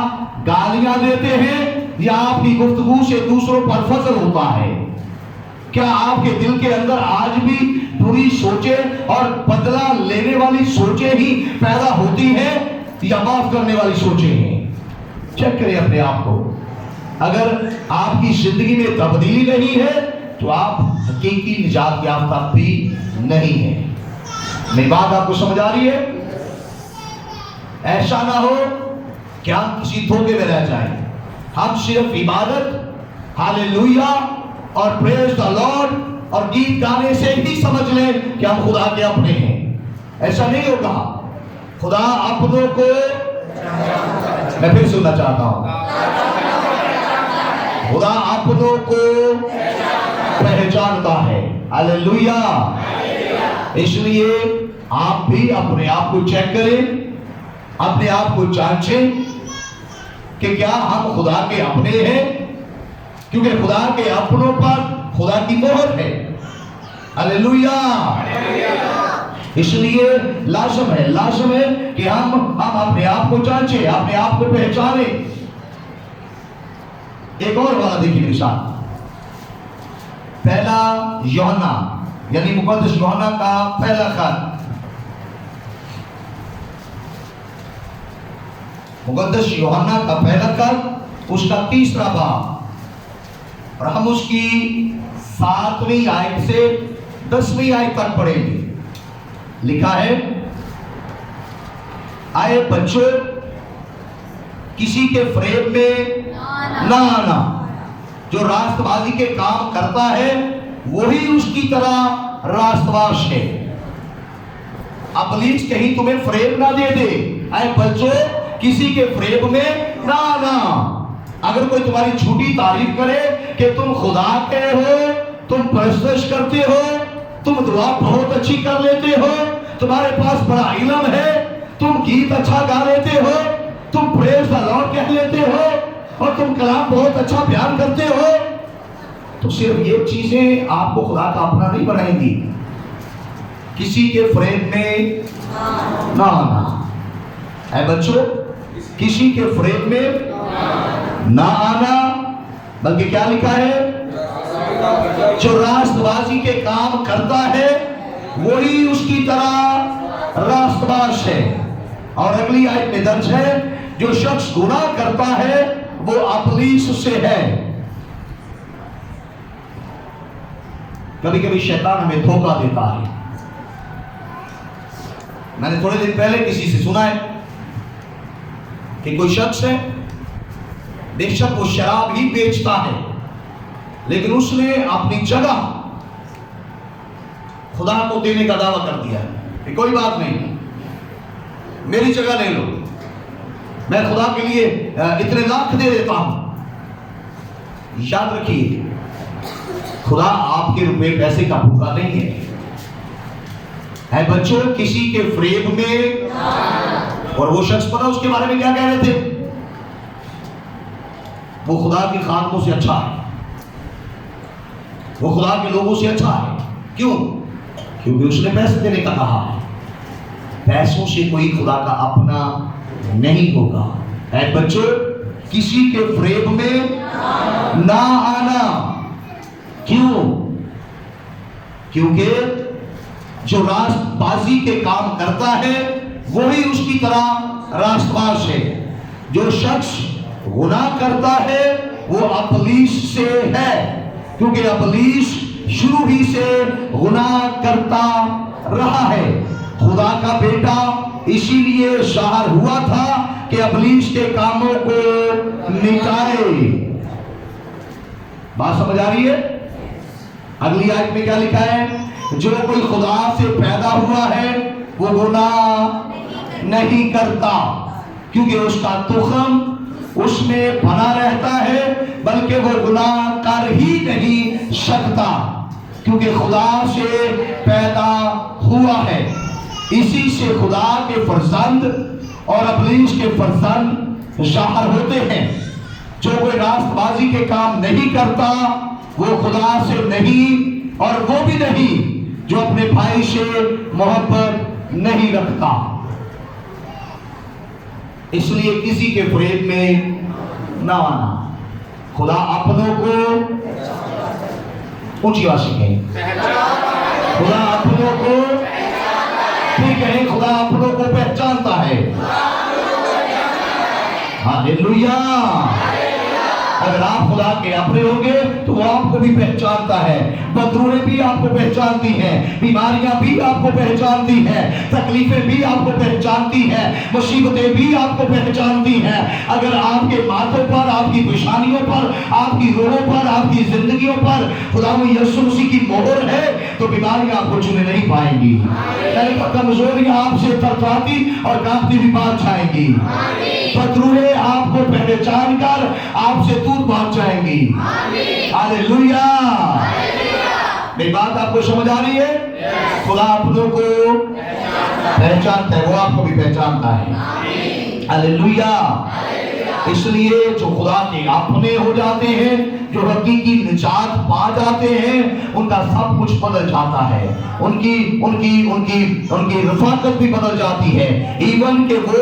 گالیاں دیتے ہیں یا آپ کی گفتگو سے دوسروں پر فضل ہوتا ہے؟ کیا آپ کے دل کے اندر آج بھی بری سوچیں اور بدلہ لینے والی سوچیں ہی پیدا ہوتی ہیں یا معاف کرنے والی سوچیں ہیں؟ چیک کریں اپنے آپ کو۔ اگر آپ کی زندگی میں تبدیلی نہیں ہے تو آپ حقیقی نجات یافتہ بھی نہیں ہیں۔ میری بات آپ کو سمجھ آ رہی ہے؟ ایسا نہ ہو کہ ہم کسی دھوکے میں رہ جائیں، ہم صرف عبادت، ہاللیلویا اور پریز دی لارڈ اور گیت گانے سے ہی سمجھ لیں کہ ہم خدا کے اپنے ہیں۔ ایسا نہیں ہوگا۔ خدا اپنوں کو، میں پھر سننا چاہتا ہوں، خدا اپنوں کو پہچانتا ہے۔ ہاللیلویا۔ اس لیے آپ بھی اپنے آپ کو چیک کریں، اپنے آپ کو جانچیں کہ کیا ہم خدا کے اپنے ہیں، کیونکہ خدا کے اپنوں پر خدا کی مہر ہے۔ ہاللیلویا۔ اس لیے لازم ہے کہ ہم اپنے آپ کو جانچیں، اپنے آپ کو پہچانیں۔ ایک اور والا دیکھیے میرے ساتھ، پہلا یوحنا یعنی مقدس یوحنا کا پہلا خط، مقدس یوحنا کا پہلا خط، اس کا 3 باب، اور ہم اس کی 7ویں آیت سے 10ویں آیت تک پڑھیں گے۔ لکھا ہے، آئے بچوں کسی کے فریب میں نہ آنا، جو راست بازی کے کام کرتا ہے وہی اس کی طرح راست باز ہے۔ ابلیس کہیں تمہیں فریب نہ دے دے۔ اے بچوں کسی کے فریب میں نہ آنا۔ اگر کوئی تمہاری جھوٹی تعریف کرے کہ تم خدا کے ہو، تم پرستش کرتے ہو، تم دعا بہت اچھی کر لیتے ہو، تمہارے پاس بڑا علم ہے، تم گیت اچھا گا لیتے ہو، تم پریز دی لارڈ کہہ لیتے ہو، اور تم کلام بہت اچھا بیان کرتے ہو، تو صرف یہ چیزیں آپ کو خدا کا اپنا نہیں بنائیں گی۔ کسی کے فریب میں نہ آنا۔ اے بچوں کسی کے فریب میں نہ آنا، بلکہ کیا لکھا ہے، جو راست بازی کے کام کرتا ہے وہی اس کی طرح راست باز ہے۔ اور اگلی آیت میں درج ہے، جو شخص گناہ کرتا ہے وہ ابلیس سے ہے۔ کبھی کبھی شیطان ہمیں دھوکہ دیتا ہے۔ میں نے تھوڑے دن پہلے کسی سے سنا ہے کہ کوئی شخص ہے، بے شک وہ شراب ہی بیچتا ہے، لیکن اس نے اپنی جگہ خدا کو دینے کا دعویٰ کر دیا ہے کہ کوئی بات نہیں، میری جگہ لے لو، میں خدا کے لیے اتنے لاکھ دے دیتا ہوں۔ یاد رکھیے خدا آپ کے روپے پیسے کا بھوکا نہیں ہے۔ اے بچوں کسی کے فریب میں، اور وہ شخص پتہ اس کے بارے میں کیا کہہ رہے تھے، وہ خدا کے خادموں سے اچھا ہے، وہ خدا کے لوگوں سے اچھا ہے۔ کیوں؟ کیونکہ اس نے پیسے دینے کا کہا ہے۔ پیسوں سے کوئی خدا کا اپنا نہیں ہوگا۔ اے بچوں کسی کے فریب میں نہ آنا۔ کیوں؟ کیونکہ جو راست بازی کے کام کرتا ہے وہی اس کی طرح راست باز ہے۔ جو شخص گناہ کرتا ہے وہ ابلیس سے ہے، کیونکہ ابلیس شروع ہی سے گناہ کرتا رہا ہے۔ خدا کا بیٹا اسی لیے ظاہر ہوا تھا کہ ابلیس کے کاموں کو مٹائے۔ بات سمجھ آ رہی ہے؟ اگلی آیت میں کیا لکھا ہے، جو کوئی خدا سے پیدا ہوا ہے وہ گناہ नहीं करता, क्योंकि उसका तुखम उसमें बना रहता है, बल्कि वो गुनाह कर ही नहीं सकता, क्योंकि खुदा से पैदा हुआ है। इसी से खुदा के फर्जंद और इब्लीस के फर्जंद ज़ाहिर होते हैं। जो कोई रास्तबाजी के काम नहीं करता वो खुदा से नहीं, और वो भी नहीं जो अपने भाई से मोहब्बत नहीं रखता। इसलिए किसी के फरेब में ना आना। खुदा अपनों को, ऊंची आवाज से कहें, खुदा अपनों को, ठीक है, खुदा अपनों को पहचानता है। हालेलुया। अगर आप खुदा के अपने होंगे तो वो आपको भी पहचानता है। बदरूहें भी आपको पहचानती हैं, बीमारियां भी आपको पहचानती हैं, तकलीफें भी आपको पहचानती हैं, मुसीबतें भी आपको पहचानती हैं। अगर आपके माथों पर, आपकी पेशानियों पर, आपकी रूहों पर, आपकी जिंदगियों पर खुदा यीशु मसीह की मोहर है तो बीमारियां आपको छूने नहीं पाएंगी। कमजोरियां आपसे थरथराती और कांपती भी भाग जाएंगी। बदरूहें आपको पहचान कर आपसे दूर भाग जाएंगी। हालेलुया। मेरी बात आपको समझ आ रही है? खुदा अपनों को पहचानता है, वो आपको भी पहचानता है। हालेलुया। इसलिए जो खुदा के अपने हो जाते हैं, जो हकीकी निजात पा जाते हैं, उनका सब कुछ बदल जाता है। उनकी उनकी उनकी उनकी रफाकत भी बदल जाती है। इवन के वो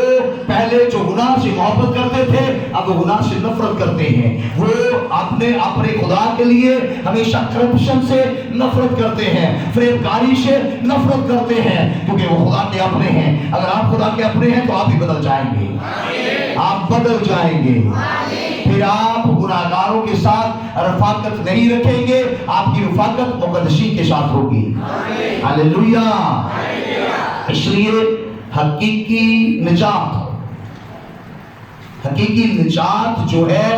पहले जो गुनाह से मोहब्बत करते थे, अब वो गुनाह से नफरत करते हैं। वो अपने खुदा के लिए हमेशा करप्शन से नफरत करते हैं, फरेबकारी से नफरत करते हैं, क्योंकि वो खुदा के अपने हैं। अगर आप खुदा के अपने हैं तो आप भी बदल जाएंगे, आप बदल जाएंगे। फिर आप गुनाहगारों के साथ रफाकत नहीं रखेंगे, आपकी रफाकत मुकद्दसीन के साथ होगी। हालेलुया। इसलिए हकीकी निजात जो है,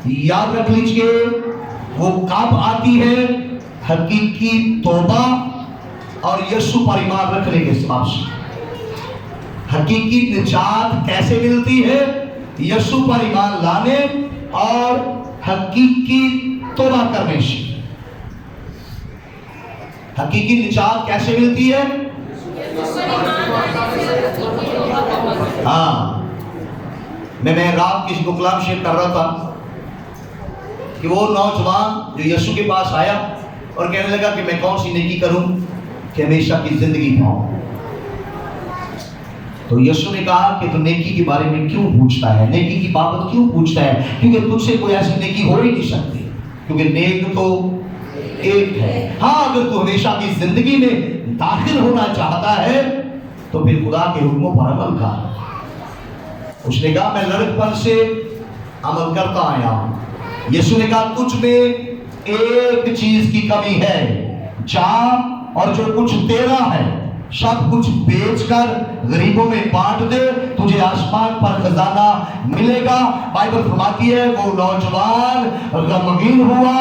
याद रख लीजिए, वो कब आती है? हकीकी तौबा और यीशु पर ईमान रखने के हिसाब से। हकीकी निजात कैसे मिलती है? यीशु पर ईमान लाने और हकीकी तौबा करने से। हकीकी निजात कैसे मिलती है? हाँ, मैं रात किसी को कलाम शेयर कर रहा था कि वो नौजवान जो यीशु के पास आया और कहने लगा कि मैं कौन सी नेकी करूं कि हमेशा की जिंदगी पाऊं। तो यीशु ने कहा कि तू नेकी के बारे में क्यों पूछता है, नेकी की बाबत क्यों पूछता है? क्योंकि तुझसे कोई ऐसी नेकी हो ही नहीं सकती, क्योंकि नेक तो एक है। हाँ, अगर तू हमेशा की जिंदगी में दाखिल होना चाहता है तो फिर खुदा के हुक्मों पर अमल कर। उसने कहा मैं लड़कपन से अमल करता आया हूं। यीशु ने कहा तुझ में एक चीज की कमी है, जा और जो कुछ तेरा है सब कुछ बेचकर गरीबों में बांट दे, तुझे आसमान पर खजाना मिलेगा। बाइबल फरमाती है वो नौजवान गमगीन हुआ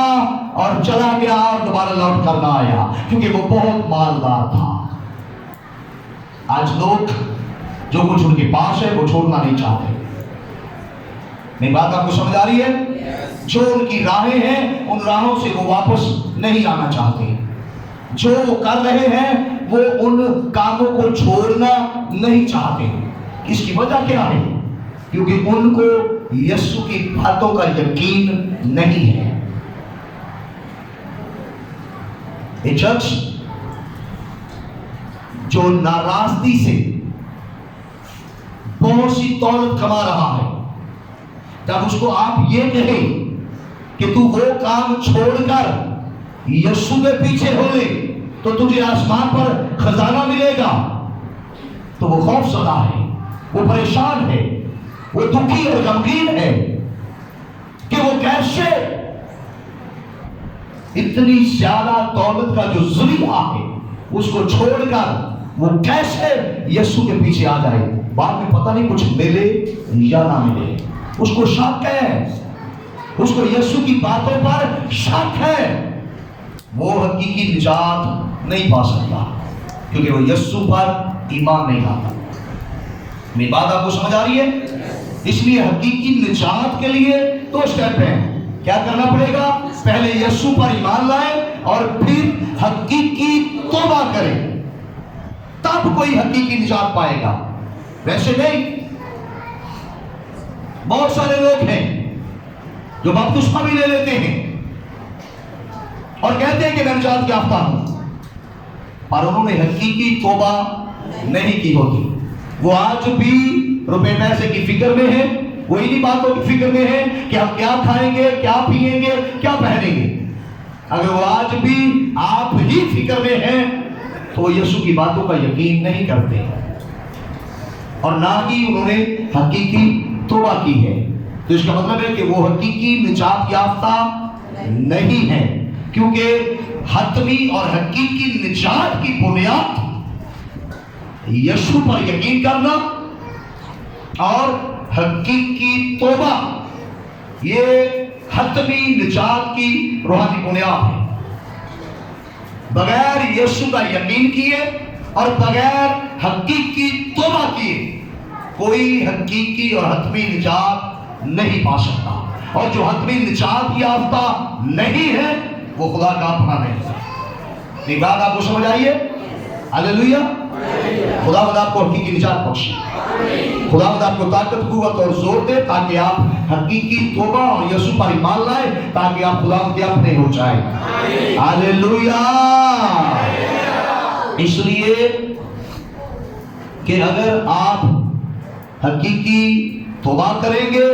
और चला गया और दोबारा लौट कर ना आया, क्योंकि वो बहुत मालदार था। आज लोग जो कुछ उनके पास है वो छोड़ना नहीं चाहते। मेरी बात आपको समझ आ रही है? जो उनकी राहें हैं उन राहों से वो वापस नहीं आना चाहते। जो वो कर रहे हैं वो उन कामों को छोड़ना नहीं चाहते। इसकी वजह क्या है? क्योंकि उनको यीशु की बातों का यकीन नहीं है। ये शख्स जो नाराजगी से बहुत सी दौलत कमा रहा है, जब उसको आप ये कहें कि तू वो काम छोड़कर यीशु के पीछे हो ले तो तुझे आसमान पर खजाना मिलेगा, तो वो खौफजदा है, वो परेशान है, वो दुखी और गमगीन है कि वो कैसे इतनी ज्यादा दौलत का जो जरिया है उसको छोड़कर वो कैसे यीशु के पीछे आ जाए। बाद में पता नहीं कुछ मिले या ना मिले, उसको शक है, उसको यीशु की बातों पर शक है। वो हकीकी निजात नहीं पा सकता, क्योंकि वो यीशु पर ईमान नहीं लाता। मेरी बात आपको समझ आ रही है? इसलिए हकीकी निजात के लिए 2 स्टेप हैं। क्या करना पड़ेगा? पहले यीशु पर ईमान लाए और फिर हकीकी तौबा करें, तब कोई हकीकी निजात पाएगा। वैसे नहीं। बहुत सारे लोग हैं जो बपतिस्मा भी ले लेते हैं और कहते हैं कि मैं निजात याफ्ता हूं, पर उन्होंने हकीकी तौबा नहीं की होती। वो आज भी रुपए पैसे की फिक्र में है, वो इन्हीं बातों की फिक्र में है कि हम क्या खाएंगे, क्या पिएंगे, क्या पहनेंगे। अगर वो आज भी आप ही फिक्र में हैं तो यीशु की बातों का यकीन नहीं करते और ना ही उन्होंने हकीकी तौबा की है। तो इसका मतलब है कि वो हकीकी निजात याफ्ता नहीं है, क्योंकि हतमी और हकीकी निजात की बुनियाद यीशु पर यकीन करना और हकीकी तौबा, ये हतमी निजात की रूहानी बुनियाद है। बगैर यीशु का यकीन किए और बगैर हकीकी तौबा किए कोई हकीकी और हतमी निजात नहीं पा सकता। और जो हतमी निजात याफ्ता नहीं है वो खुदा का अपना नहीं है। ये बात आपको समझ आई है? हालेलुया। खुदा आपको हकीकी निजात बख्शे, खुदा आपको ताकत, कुव्वत और जोर दे ताकि आप हकीकी तौबा और यीशु पर ईमान लाए, ताकि आप खुदा के अपने हो जाए। हालेलुया। इसलिए कि अगर आप हकीकी तौबा करेंगे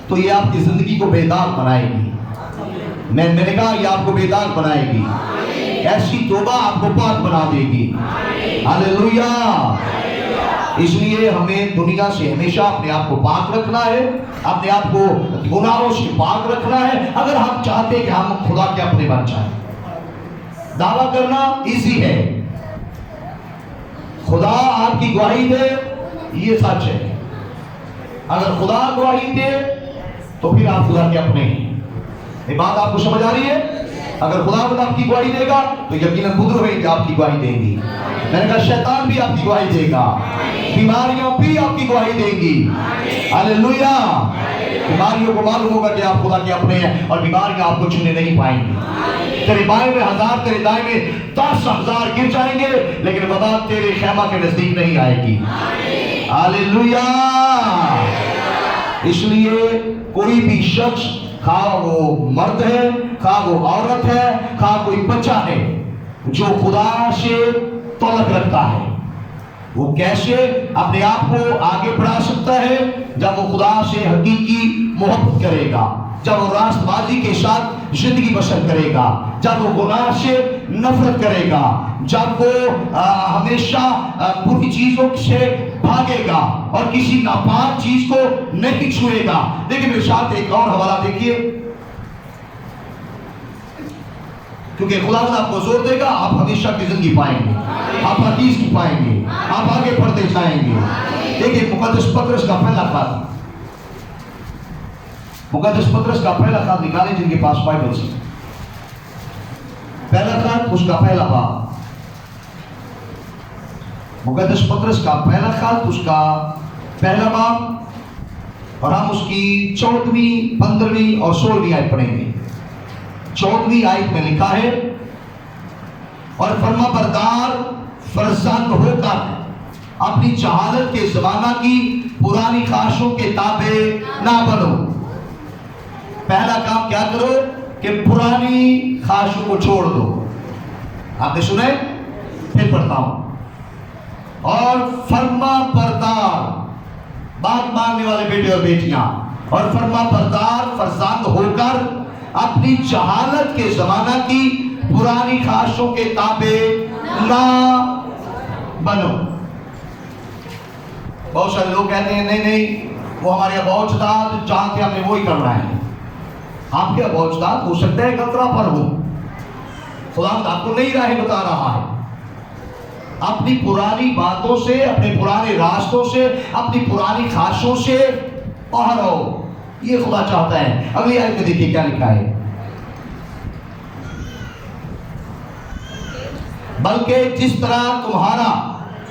तो ये आपकी जिंदगी को बेदाग बनाएगी। मैंने कहा ये आपको बेदाग बनाएगी। ऐसी तौबा आपको पाक बना देगी। हालेलुया। इसलिए हमें दुनिया से हमेशा अपने आप को पाक रखना है, अपने आप को गुनाहों से पाक रखना है, अगर हम चाहते कि हम खुदा के अपने बन जाएं। दावा करना इजी है, खुदा आपकी गवाही दे ये सच है। अगर खुदा गवाही दे तो फिर आप खुदा के अपने हैं। ये बात आपको समझ आ रही है? अगर खुदा आपकी गवाही देगा तो यकीनन बुजुर्ग है कि आपकी गवाही देंगी। मैंने कहा शैतान भी आपकी गवाही देगा, बीमारियां भी आपकी गवाही देंगी। हालेलुया। बीमारियों को मालूम होगा कि आप खुदा के अपने हैं और बीमारियां आपको छूने नहीं पाएंगी। तेरे बाएं में 1000, तेरे दाएं में 10,000 गिर जाएंगे, लेकिन वबा तेरे खैमा के नजदीक नहीं आएगी। हालेलुया। इसलिए कोई भी शख्स, खा वो मर्द है, खा वो औरत है, खा कोई बच्चा है, जो खुदा से तलक रखता है, वो कैसे अपने आप को आगे बढ़ा सकता है? जब वो खुदा से हकीकी मोहब्बत करेगा, जब वो रास्तबाजी के साथ जिंदगी बसर करेगा, जब वो गुनाह से नफरत करेगा, जब वो हमेशा बुरी चीजों से भागेगा और किसी नापाक चीज को नहीं छुएगा। लेकिन मेरे साथ एक और हवाला देखिए, क्योंकि खुदा आपको जोर देगा, आप हमेशा की जिंदगी पाएंगे, आप हदीस की पाएंगे, आप आगे बढ़ते जाएंगे। देखिए मुकद्दस पत्रस का पहला खत, मुकद्दस पत्रस का पहला खत निकाले जिनके पास बाइबल से, पहला खत उसका पहला बाब, मुकद्दस पत्रस का पहला खत उसका पहला बाब, और हम उसकी 14वीं, 15वीं और 16वीं आयत पढ़ेंगे। 14वीं आयत में लिखा है, और फर्मा बरदार फरजंद होकर अपनी जहालत के जमाना की पुरानी ख्वाहिशों के ताबे ना बनो। पहला काम क्या करो कि पुरानी ख्वाहिशों को छोड़ दो। आपने सुने? फिर पढ़ता हूं। और फर्मा बरदार, बात मानने वाले बेटे और बेटियां, और फर्मा बरदार फरजंद होकर अपनी जहालत के जमाना की पुरानी ख्वाहिशों के ताबे ना बनो। बहुत सारे लोग कहते हैं नहीं नहीं वो हमारे अबौजदाद जहां थे हमने वो ही करना है। आपके अबौजदाद हो सकता है खतरा पर हो, खुदा आपको नहीं राह बता रहा है। अपनी पुरानी बातों से, अपने पुराने रास्तों से, अपनी पुरानी ख्वाहिशों से बाहर आओ, ये खुदा चाहता है। अगली आयत में देखिए क्या लिखा है, बल्कि जिस तरह तुम्हारा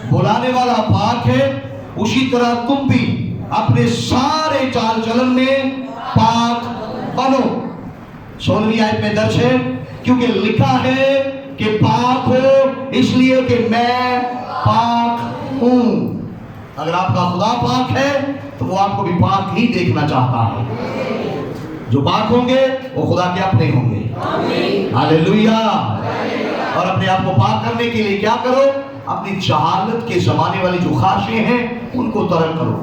बुलाने वाला पाक है उसी तरह तुम भी अपने सारे चाल चलन में पाक बनो। 16वीं आयत में दर्ज है, क्योंकि लिखा है कि पाक हो इसलिए कि मैं पाक हूं। अगर आपका खुदा पाक है तो वो आपको भी पाक ही देखना चाहता है। जो पाक होंगे वो खुदा के अपने होंगे। हालेलुया। और अपने आप को पाक करने के लिए क्या करो? अपनी जहालत के जमाने वाली जो ख्वाहिशें हैं उनको तर्क करो।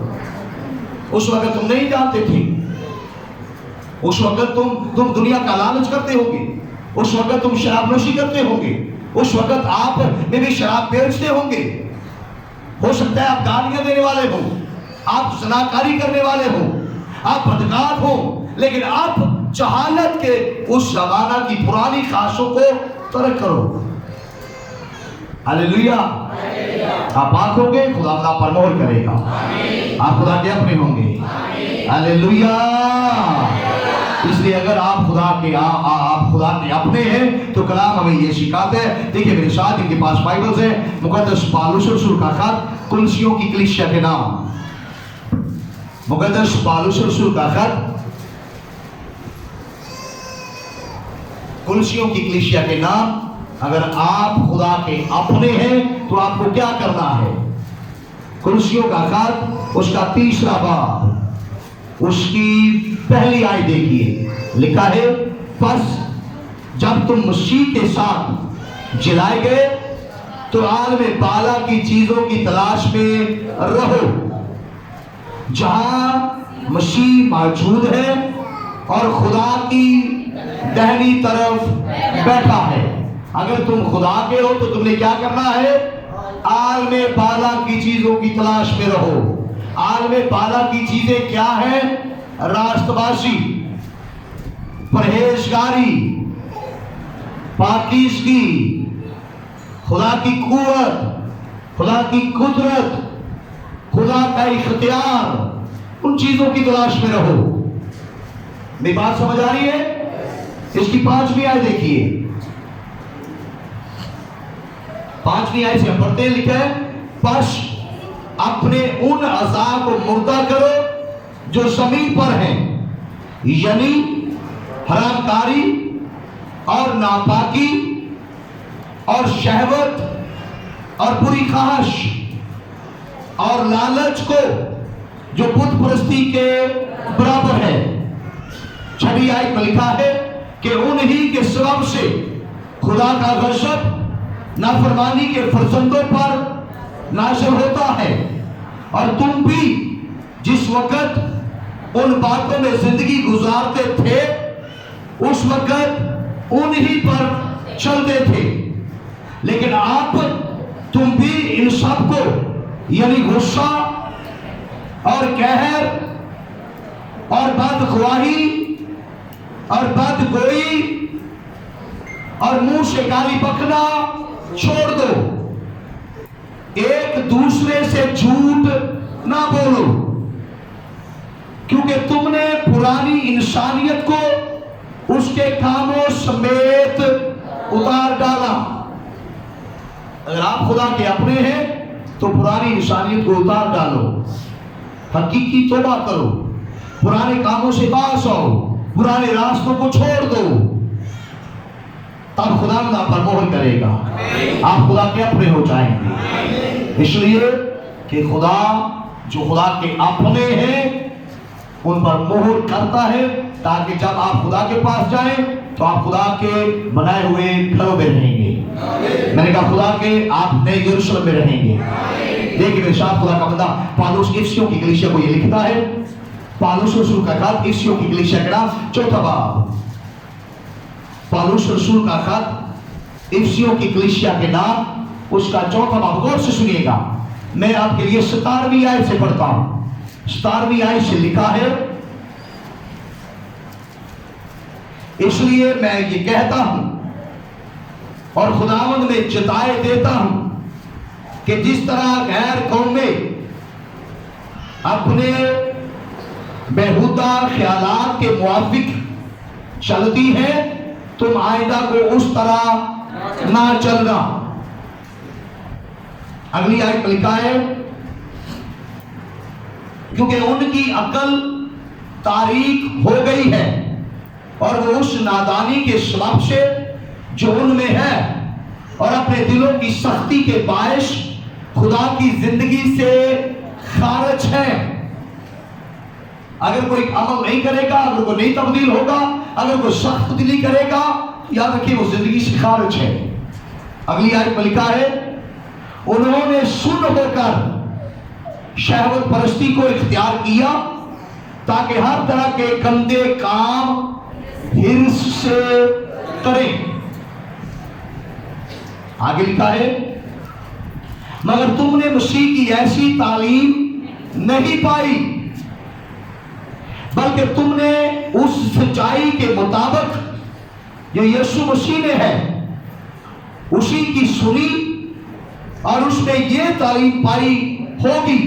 उस वक्त तुम नहीं जानते थे, उस वक्त तुम दुनिया का लालच करते होंगे, उस वक्त तुम शराब नोशी करते होंगे, उस वक्त आप में भी शराब बेचते होंगे। हो सकता है आप गालियां देने वाले हो, आप ज़नाकारी करने वाले हो, आप बदकार हो, लेकिन आप जहालत के उस जमाना की पुरानी ख्वाहिशों को तर्क करो। हालेलुया। आप पाक होंगे, खुदा आप पर मोहर करेगा, आप खुदा के अपने होंगे। हालेलुया। इसलिए अगर आप खुदा के अपने हैं तो कलाम हमें ये सिखाते हैं। देखिए मेरे साथ इनके पास बाइबल्स है, मुकद्दस पौलुस रसूल का खत कुलसियों की कलीसिया के नाम, मुकद्दस पौलुस रसूल का खत कुलसियों की कलीसिया के नाम। अगर आप खुदा के अपने हैं तो आपको क्या करना है? कुलसियों का खत उसका 3रा बाब उसकी पहली आयत देखिए, लिखा है, बस जब तुम मसीह के साथ जिलाए गए तो आलम बाला की चीजों की तलाश में रहो, जहां मसीह मौजूद है और खुदा की दाहिनी तरफ बैठा है। अगर तुम खुदा के हो तो तुमने क्या करना है? आलम बाला की चीजों की तलाश में रहो। आलम बाला की चीजें क्या है? रास्तबाजी, परहेजगारी, पाकीज़गी, खुदा की कुव्वत, खुदा की कुदरत, खुदा का इख्तियार, उन चीजों की तलाश में रहो। मेरी बात समझ आ रही है? इसकी 5वीं आयत देखिए, 5वीं आयत से हम पढ़ते हैं, लिखा है, बस अपने उन अज़ा को मुर्दा करो जो ज़मीन पर हैं, यानी हरामकारी और नापाकी और शहवत और बुरी ख्वाहिश और लालच को जो बुत परस्ती के बराबर है। 6वीं आयत में लिखा है कि उन्हीं के सबब से खुदा का गज़ब नाफरमानी के फर्जंदों पर नाज़िल होता है, और तुम भी जिस वक्त उन बातों में जिंदगी गुजारते थे उस वक्त उन्हीं पर चलते थे, लेकिन आप तुम भी इन सब को यानी गुस्सा और कहर और बदख्वाही और बदगोई और मुंह से गाली बकना छोड़ दो। एक दूसरे से झूठ ना बोलो, क्योंकि तुमने पुरानी इंसानियत को उसके कामों समेत उतार डाला। अगर आप खुदा के अपने हैं तो पुरानी इंसानियत को उतार डालो, हकीकी तौबा करो, पुराने कामों से बाज आओ, पुराने रास्तों को छोड़ दो, तब खुदा आप पर मोहर करेगा, आप खुदा के अपने हो जाएंगे। इसलिए कि खुदा जो खुदा के अपने हैं उन पर मोहर करता है, ताकि जब आप खुदा के पास जाएं तो आप खुदा के बनाए हुए घरों में रहेंगे। मैंने कहा खुदा के आप नए यरूशलेम में रहेंगे। देखिए मेरे साथ खुदा का बंदा पौलुस इफिसियों की कलीसिया को ये लिखता है, पौलुस रसूल का खत इफिसियों की कलीसिया के नाम 4था बाब, पौलुस रसूल का खत इफिसियों की कलीसिया के नाम उसका 4था बाब। गौर से सुनिएगा, मैं आपके लिए 17वीं आयत से पढ़ता हूं। 17वीं आयत से लिखा है, इसलिए मैं ये कहता हूं और खुदावंद में जताए देता हूं कि जिस तरह गैर कौमें अपने बेहुदा ख्यालात के मुआफिक चलती है, तुम आइंदा को उस तरह ना चलना। अगली आयत में लिखा है, کیونکہ ان کی عقل تاریک ہو گئی ہے اور وہ اس نادانی کے سبب سے جو ان میں ہے اور اپنے دلوں کی سختی کے باعث خدا کی زندگی سے خارج ہے۔ اگر کوئی عمل نہیں کرے گا، اگر کوئی نہیں تبدیل ہوگا، اگر کوئی سخت دلی کرے گا، یاد رکھیے وہ زندگی سے خارج ہے۔ اگلی آیت میں لکھا ہے انہوں نے سن ہو کر شہوت پرستی کو اختیار کیا تاکہ ہر طرح کے گندے کام حرص سے کریں۔ آگے لکھا ہے مگر تم نے مسیح کی ایسی تعلیم نہیں پائی بلکہ تم نے اس سچائی کے مطابق جو یسوع مسیح میں ہے اسی کی سنی اور اس میں یہ تعلیم پائی ہوگی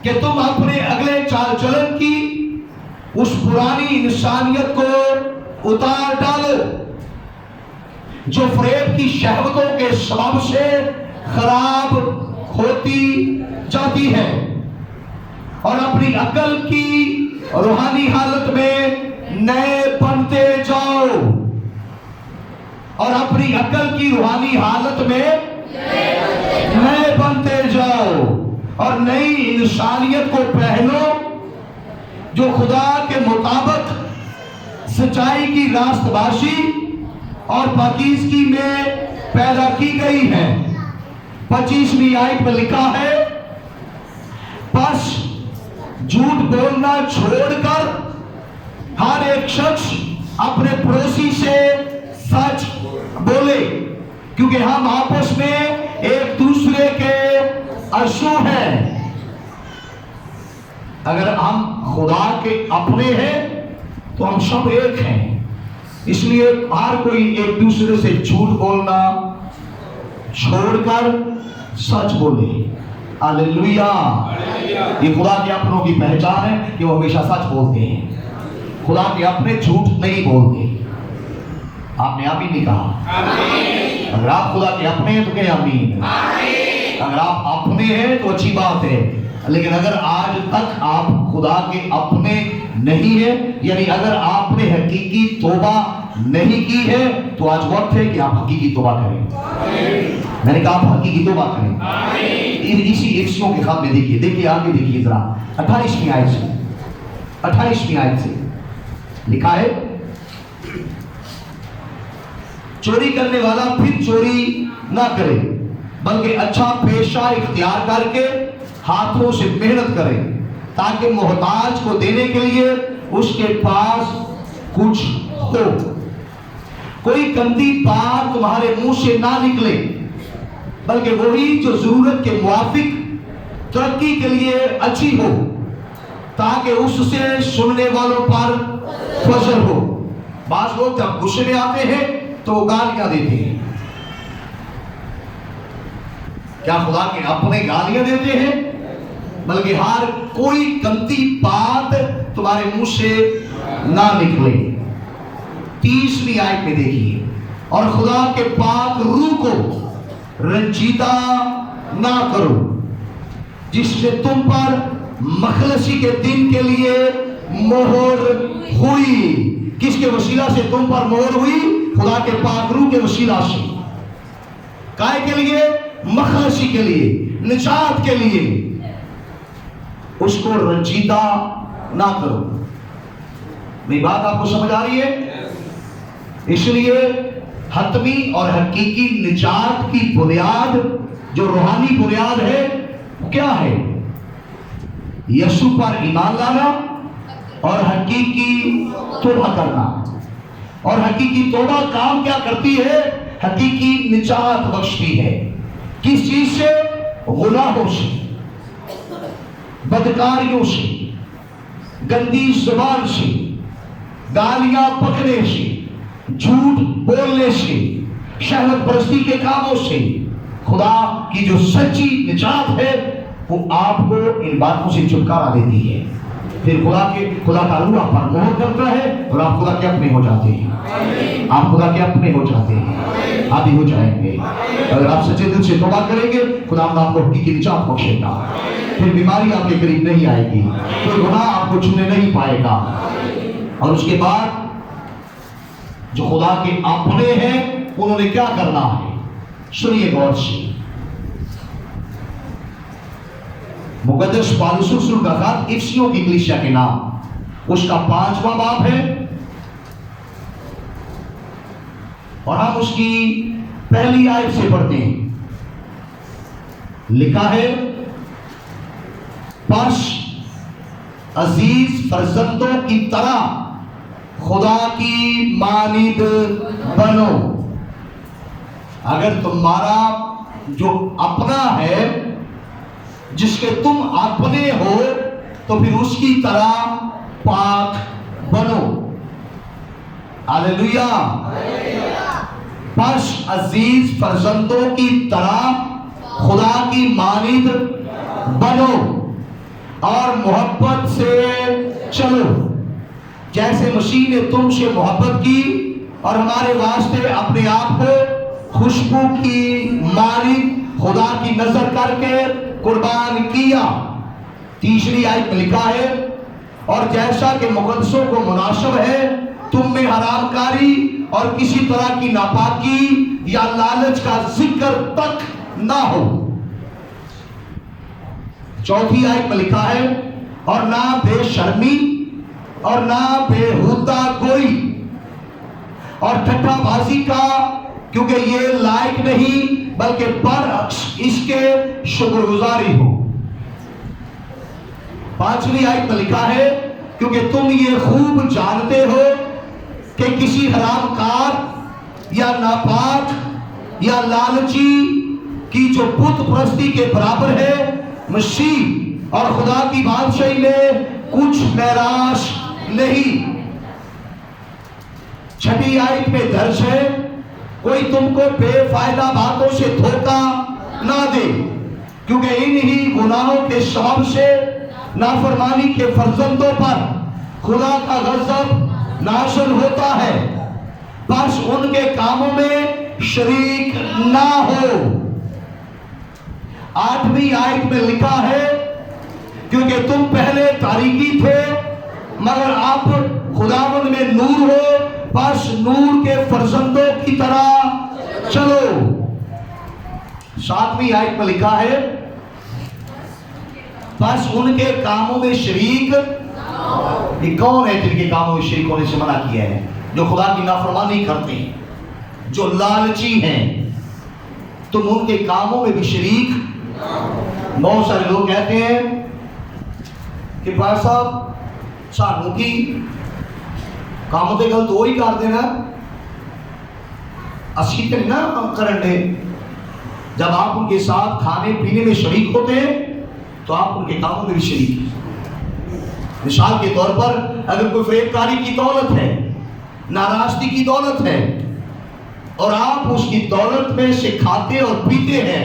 کہ تم اپنے اگلے چال چلن کی اس پرانی انسانیت کو اتار ڈالو جو فریب کی شہوتوں کے سبب سے خراب ہوتی جاتی ہے، اور اپنی عقل کی روحانی حالت میں نئے بنتے جاؤ، اور اپنی عقل کی روحانی حالت میں نئے بنتے جاؤ اور نئی انسانیت کو پہنو جو خدا کے مطابق سچائی کی راست بازی اور پاکیزگی میں پیدا کی گئی ہے۔ 25ویں آیت میں لکھا ہے بس جھوٹ بولنا چھوڑ کر ہر ایک شخص اپنے پڑوسی سے سچ بولے کیونکہ ہم آپس میں ایک دوسرے کے اشو ہیں۔ اگر ہم خدا کے اپنے ہیں تو ہم سب ایک ہیں، اس لیے ہر کوئی ایک دوسرے سے جھوٹ بولنا چھوڑ کر سچ بولے۔ ہاللیلویا! یہ خدا کے اپنوں کی پہچان ہے کہ وہ ہمیشہ سچ بولتے ہیں۔ خدا کے اپنے جھوٹ نہیں بولتے۔ آپ نے آمین نہیں کہا؟ اگر آپ خدا کے اپنے ہیں تو کہ آمین۔ اگر آپ اپنے ہیں تو اچھی بات ہے، لیکن اگر آج تک آپ خدا کے اپنے نہیں ہیں، یعنی اگر آپ نے حقیقی توبہ نہیں کی ہے تو آج وقت ہے کہ آپ حقیقی توبہ کریں۔ میں نے کہا آپ حقیقی توبہ کریں۔ اسی عیسیوں کے خط میں دیکھیے آگے دیکھیے ذرا 28ویں آیت سے لکھا ہے چوری کرنے والا پھر چوری نہ کرے بلکہ اچھا پیشہ اختیار کر کے ہاتھوں سے محنت کرے تاکہ محتاج کو دینے کے لیے اس کے پاس کچھ ہو۔ کوئی گندی بات تمہارے منہ سے نہ نکلے بلکہ وہی جو ضرورت کے موافق ترقی کے لیے اچھی ہو تاکہ اس سے سننے والوں پر فضل ہو۔ بعض لوگ جب غصے میں آتے ہیں تو گالیاں دیتے ہیں۔ کیا خدا کے اپنے گالیاں دیتے ہیں؟ بلکہ ہر کوئی گندی بات تمہارے منہ سے نہ نکلے۔ 30ویں آیت میں دیکھیے اور خدا کے پاک روح کو رنجیدہ نہ کرو جس سے تم پر مخلصی کے دن کے لیے مہر ہوئی۔ کس کے وسیلہ سے تم پر مہر ہوئی؟ خدا کے پاک روح کے وسیلہ سے۔ کائے کے لیے؟ مخلصی کے لیے، نجات کے لیے۔ اس کو رنجیدہ نہ کرو۔ میری بات آپ کو سمجھ آ رہی ہے؟ اس لیے حتمی اور حقیقی نجات کی بنیاد جو روحانی بنیاد ہے وہ کیا ہے؟ یسوع پر ایمان لانا اور حقیقی توبہ کرنا۔ اور حقیقی توبہ کام کیا کرتی ہے؟ حقیقی نجات بخشتی ہے۔ کس چیز سے؟ گناہوں سے، بدکاریوں سے، گندی زبان سے، گالیاں پکنے سے، جھوٹ بولنے سے، شہوت پرستی کے کاموں سے۔ خدا کی جو سچی نجات ہے وہ آپ کو ان باتوں سے چھٹکارا دیتی ہے۔ پھر خدا کا روح آپ پر مہر کرتا ہے اور آپ خدا کے اپنے ہو جاتے ہیں۔ آپ خدا کے اپنے ہو جاتے ہیں، عادی ہو جائیں گے۔ اگر آپ سچے دل سے توبہ کریں گے، خدا آپ کو حقیقی نجات بخشے گا، پھر بیماری آپ کے قریب نہیں آئے گی، کوئی گناہ آپ کو چھونے نہیں پائے گا۔ اور اس کے بعد جو خدا کے اپنے ہیں انہوں نے کیا کرنا ہے، سنیے غور سے۔ مقدس پالوس رسول کا خط افسیوں کی کلیسیا کے نام، اس کا 5واں باب ہے، اور ہم اس کی پہلی آیت سے پڑھتے ہیں۔ لکھا ہے، پس عزیز فرزندوں کی طرح خدا کی مانند بنو۔ اگر تمہارا جو اپنا ہے، جس کے تم اپنے ہو، تو پھر اس کی طرح پاک بنو۔ ہاللیلویا۔ پس عزیز فرزندوں کی طرح خدا کی مانند بنو اور محبت سے چلو، جیسے مسیح نے تم سے محبت کی اور ہمارے واسطے اپنے آپ کو خوشبو کی مانند خدا کی نظر کر کے قربان کیا۔ تیسری آیت میں لکھا ہے، اور جیسا کہ مقدسوں کو مناسب ہے تم میں حرام کاری اور کسی طرح کی ناپاکی یا لالچ کا ذکر تک نہ ہو۔ چوتھی آیت میں لکھا ہے، اور نہ بے شرمی اور نہ بےہودہ گوئی اور ٹھٹھا بازی کا، کیونکہ یہ لائق نہیں، بلکہ برعکس اس کے شکر گزاری ہو۔ پانچویں آیت میں لکھا ہے، کیونکہ تم یہ خوب جانتے ہو کہ کسی حرام کار یا ناپاک یا لالچی کی جو بت پرستی کے برابر ہے، مسیح اور خدا کی بادشاہی میں کچھ میراث نہیں۔ چھٹی آیت میں درج ہے، کوئی تم کو بے فائدہ باتوں سے دھوکہ نہ دے، کیونکہ انہی گناہوں کے سبب سے نافرمانی کے فرزندوں پر خدا کا غضب نازل ہوتا ہے، بس ان کے کاموں میں شریک نہ ہو۔ آٹھویں آیت میں لکھا ہے، کیونکہ تم پہلے تاریکی تھے مگر اب خداوند میں نور ہو، بس نور کے فرزندوں کی طرح چلو۔ ساتویں آیت میں لکھا ہے، بس ان کے کاموں میں شریک۔ یہ کون ہے جن کے کاموں میں شریک ہونے سے منع کیا ہے؟ جو خدا کی نافرمانی کرتے ہیں، جو لالچی ہیں، تم ان کے کاموں میں بھی شریک۔ بہت سارے لوگ کہتے ہیں کہ بھائی صاحب سانوں کی کام تے گل تو وہی کر دینا، اسی تے نہ کرنے۔ جب آپ ان کے ساتھ کھانے پینے میں شریک ہوتے ہیں تو آپ ان کے کاموں میں بھی شریک ہیں۔ مثال کے طور پر اگر کوئی فریب کاری کی دولت ہے، ناراستی کی دولت ہے، اور آپ اس کی دولت میں سے کھاتے اور پیتے ہیں،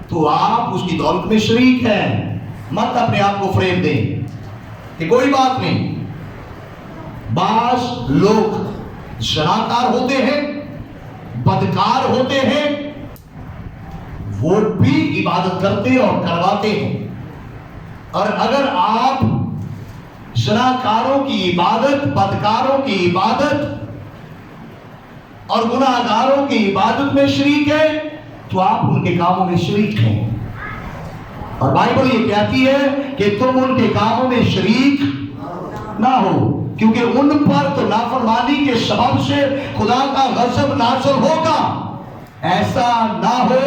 تو آپ اس کی دولت میں شریک ہیں۔ مت اپنے آپ کو فریب دیں کہ کوئی بات نہیں۔ بعض لوگ زناکار ہوتے ہیں، بدکار ہوتے ہیں، وہ بھی عبادت کرتے اور کرواتے ہیں، اور اگر آپ زناکاروں کی عبادت، بدکاروں کی عبادت اور گناہگاروں کی عبادت میں شریک ہیں تو آپ ان کے کاموں میں شریک ہیں۔ اور بائبل یہ کہتی ہے کہ تم ان کے کاموں میں شریک نہ ہو، کیونکہ ان پر تو نافرمانی کے سبب سے خدا کا غضب نازل ہوگا۔ ایسا نہ ہو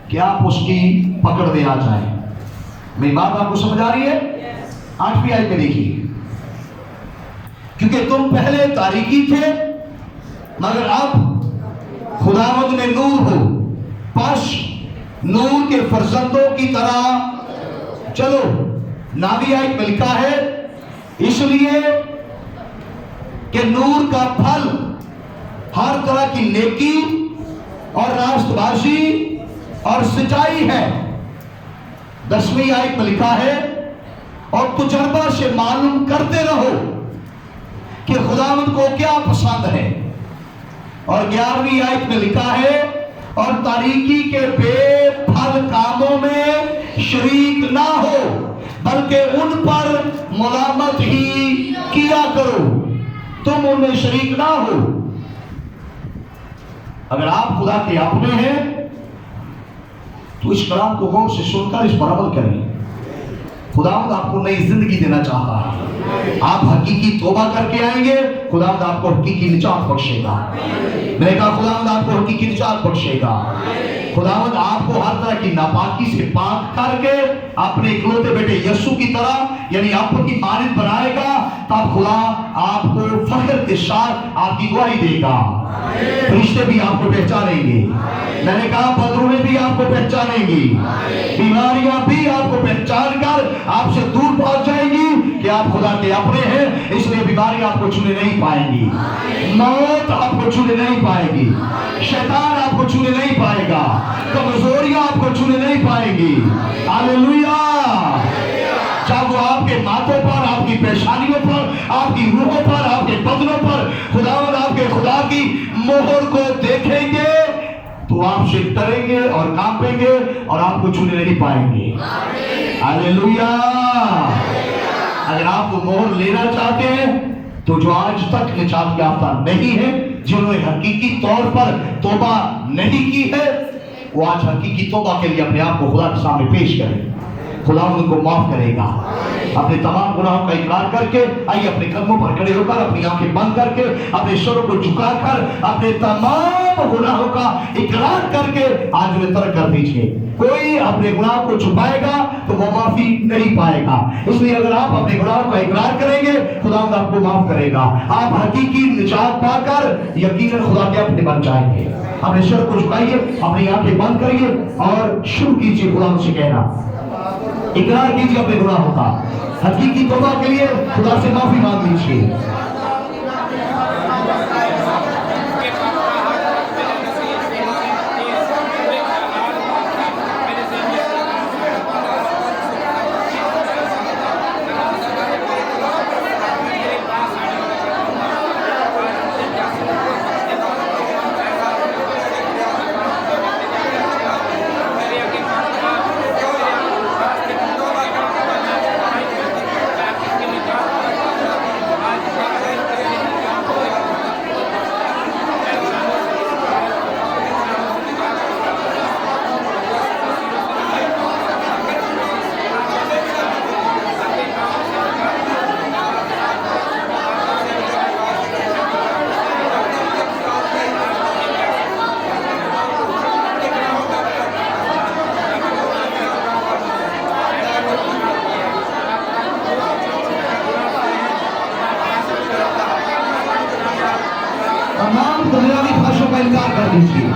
کہ آپ اس کی پکڑ میں آ جائیں۔ میری بات آپ کو سمجھ آ رہی ہے؟ 8ویں آیت میں دیکھیے، کیونکہ تم پہلے تاریکی تھے مگر اب خداوند میں نور ہو، پس نور کے فرزندوں کی طرح چلو۔ 9ویں آیت میں لکھا ہے، اس لیے کہ نور کا پھل ہر طرح کی نیکی اور راست بازی اور سچائی ہے۔ 10ویں آیت میں لکھا ہے، اور تجربہ سے معلوم کرتے رہو کہ خداوند کو کیا پسند ہے۔ और 11वीं आयत में लिखा है, और तारीकी के बेफल कामों में शरीक ना हो, बल्कि उन पर मुलामत ही किया करो। तुम उनमें शरीक ना हो। अगर आप खुदा के अपने हैं तो इस कलाम को गौर से सुनकर इस पर अमल करें। खुदावंद आपको नई जिंदगी देना चाहता है। आप हकीकी तौबा करके आएंगे, खुदावंद आपको हकीकी निजात बख्शेगा। मैंने कहा खुदावंद आपको हकीकी निजात बख्शेगा। खुदावंद आपको हर तरह की नापाकी से पाक करके अपने इकलौते बेटे यीशु की तरह यानी आपकी मानद बनाएगा। तब खुदा आपको फख्र के साथ आपकी गवाही देगा। फरिश्ते भी आपको पहचानेंगे। मैंने कहा बदरूहें भी आपको पहचानेंगी। बीमारियां भी आपको पहचान कर आपसे दूर पहुंच जाएंगी कि आप खुदा के अपने हैं, इसलिए बीमारियां आपको छूने नहीं पाएंगी, मौत आपको छूने नहीं पाएगी, शैतान आपको छूने नहीं पाएगा, कमजोरियां आपको छूने नहीं पाएंगी। हालेलुया। जब वो आपके माथों पर, आपकी पेशानियों पर, आपकी रूहों पर, आपके बदनों पर खुदावंद आपके खुदा की मोहर को देखेंगे तो आपसे डरेंगे और कांपेंगे और आपको छूने नहीं पाएंगे। हालेलुया। अगर आप वो मोहर लेना चाहते हैं तो जो आज तक निजात याफ्ता नहीं है, जिन्होंने हकीकी तौर पर तौबा नहीं की है, वो आज हकीकी तौबा के लिए अपने आप को खुदा के सामने पेश करें। खुदा उनको माफ करेगा। अपने तमाम गुनाहों का इकरार करके आइए अपने कदमों पर खड़े होकर अपनी आंखें बंद करके अपने स्वरों को झुकाकर अपने तमाम गुनाहों का इकरार करके आज उन्हें तर्क कर दीजिए। कोई अपने गुनाह को छुपाएगा तो वो माफी नहीं पाएगा। इसलिए अगर आप अपने गुनाहों का इकरार करेंगे, खुदा आपको माफ करेगा। आप हकीकी निजात पाकर यकीनन खुदा के अपने बन जाएंगे। अपने स्वर को झुकाइए, अपनी आंखें बंद करिए और शुरू कीजिए खुदा से कहना, इकरार कीजिए अपने गुनाहों का। हकीकी तौबा के लिए खुदा से माफी मांग लीजिए। तमाम दुनियावी भाषाओं का इनकार कर दीजिए।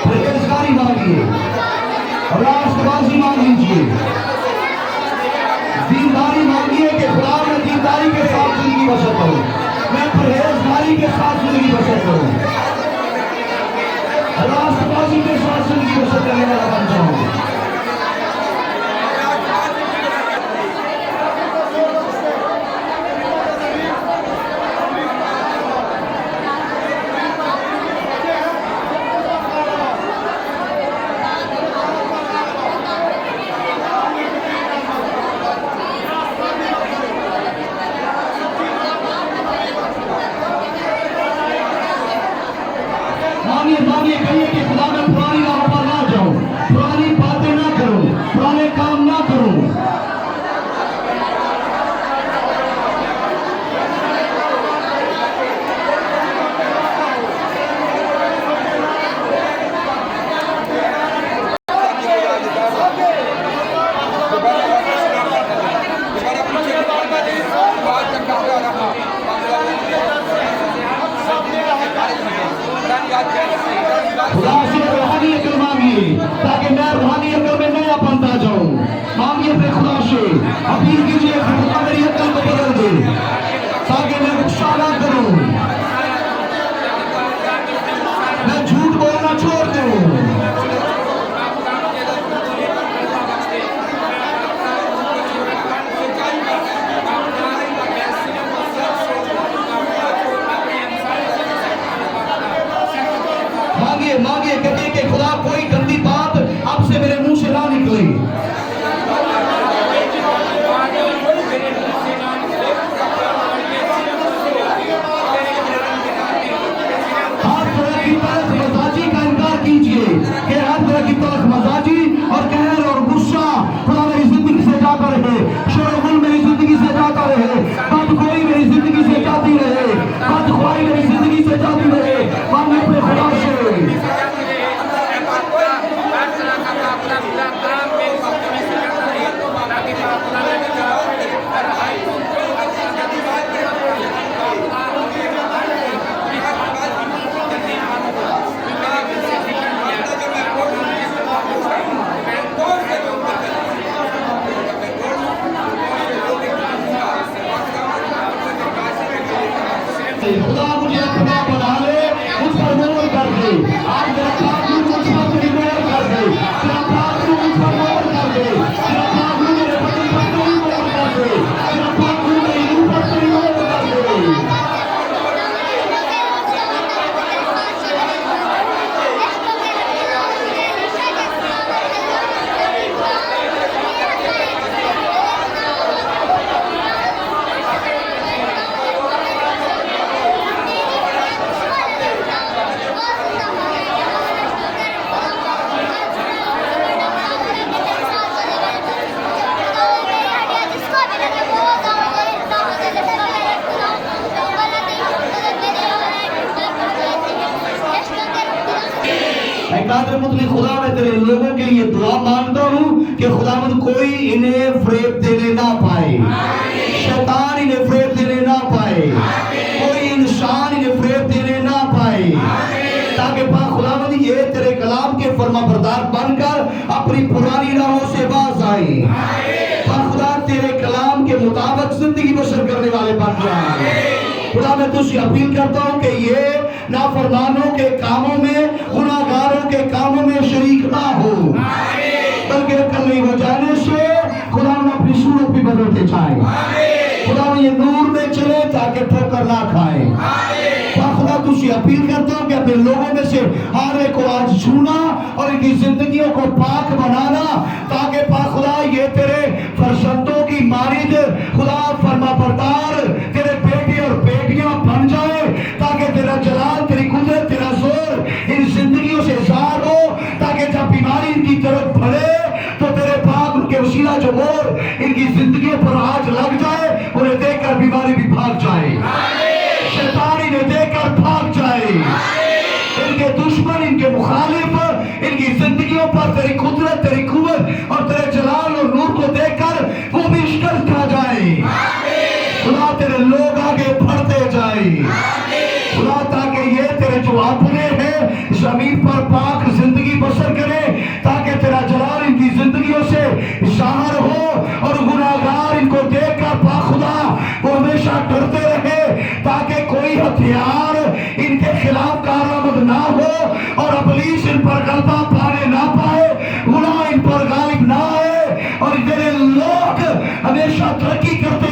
परहेजगारी मांगिए, राष्ट्रवादी मांग लीजिए, दीनदारी मांगिए कि खुदा मैं दीनदारी के साथ जिंदगी बसर करूं, मैं परहेजगारी के साथ जिंदगी बसर करूं, राष्ट्रवादी के साथ जिंदगी बसर करने वाला बन जाऊं। मांगिए, कहिए कि खुदा मैं पुरानी राहों पर ना जाऊं, पुरानी बातें ना करूं, पुराने काम ना करूं। खुदा مانگے کہ خدا کوئی گندی بات اب سے میرے منہ سے نہ نکلے. ہر طرح کی تلخ مزاجی کا انکار کیجئے کہ ہر طرح کی تلخ مزاجی اور قہر اور غصہ خدا میری زندگی سے جاتا رہے. شور و غل میری زندگی سے جاتا رہے. بدخواہی میری زندگی سے جاتی رہے. بدخواہی میری زندگی سے جاتی رہے. مانگے اپنے خدا سے. خدا مجھے اپنا بنا لے, مجھ پر مہر کر دے. آج میرا خاتون مجھ پر تیری مہر کر دے. میرا خاتون مجھ پر مہر کر دے. میرا خاتون میرے بدن پر تیری مہر کر دے. میرا خاتون میری روح پر تیری مہر کر دے. قادر مطلق خدا میں تیرے لوگوں کے لیے دعا مانگتا ہوں کہ خداوند کوئی انہیں فریب دینے نہ پائے. شیطان انہیں فریب دینے نہ پائے. کوئی انسان انہیں فریب دینے نہ پائے. تاکہ پاک خداوند یہ تیرے کلام کے فرما بردار بن کر اپنی پرانی راہوں سے باز آئیں. پاک خدا تیرے کلام کے مطابق زندگی بسر کرنے والے بن جائیں. خدا میں تجھ سے اپیل کرتا ہوں کہ یہ نافرمانوں کے کاموں میں, گناہگاروں کے کاموں میں شریک نہ ہو, بلکہ کمی ہو جانے سے خدا ہم اپنی صورت بھی بدلتے جائیں. خدا ہم یہ نور میں چلے تاکہ ٹھوکر نہ کھائیں. خدا تجھ سے اپیل کرتا ہوں کہ اپنے لوگوں میں سے ہر ایک کو آج چھونا اور ان کی زندگیوں کو پاک بنانا, تاکہ پاک خدا یہ تیرے فرزندوں کی مانند خدا فرما بردار تیرے بیٹے اور بیٹیاں بن جائے, تاکہ تیرا جلال, تیری قدرت, تیرا زور ان زندگیوں سے ظاہر ہو, تاکہ جب بیماری ان کی طرف بڑھے تو تیرے پاک ان کے وسیلہ جو مور ان کی زندگیوں پر آج لگ جائے, انہیں دیکھ کر بیماری بھی بھاگ جائے, شیطان انہیں دیکھ کر بھاگ جائے. ان کے دشمن, ان کے مخالف ان کی زندگیوں پر تیری قدرت, تیری قوت اور تیرے جلال اور نور کو دیکھ کر وہ بھی شکست کھا جائے. خدا تیرے لوگ آگے بڑھتے جائیں. خدا تاکہ یہ تیرے جو اپنے ہیں زمین پر پاک زندگی بسر کرے, تاکہ تیرا جلال ان کی زندگیوں سے ظاہر ہو اور گناہگار ان کو دیکھ کر پاک خدا وہ ہمیشہ ڈرتے رہے, تاکہ کوئی ہتھیار ان کے خلاف کارآمد نہ ہو اور ابلیس ان پر غلبہ پانے نہ پائے, گناہ ان پر غالب نہ آئے, اور تیرے لوگ ہمیشہ ترقی کرتے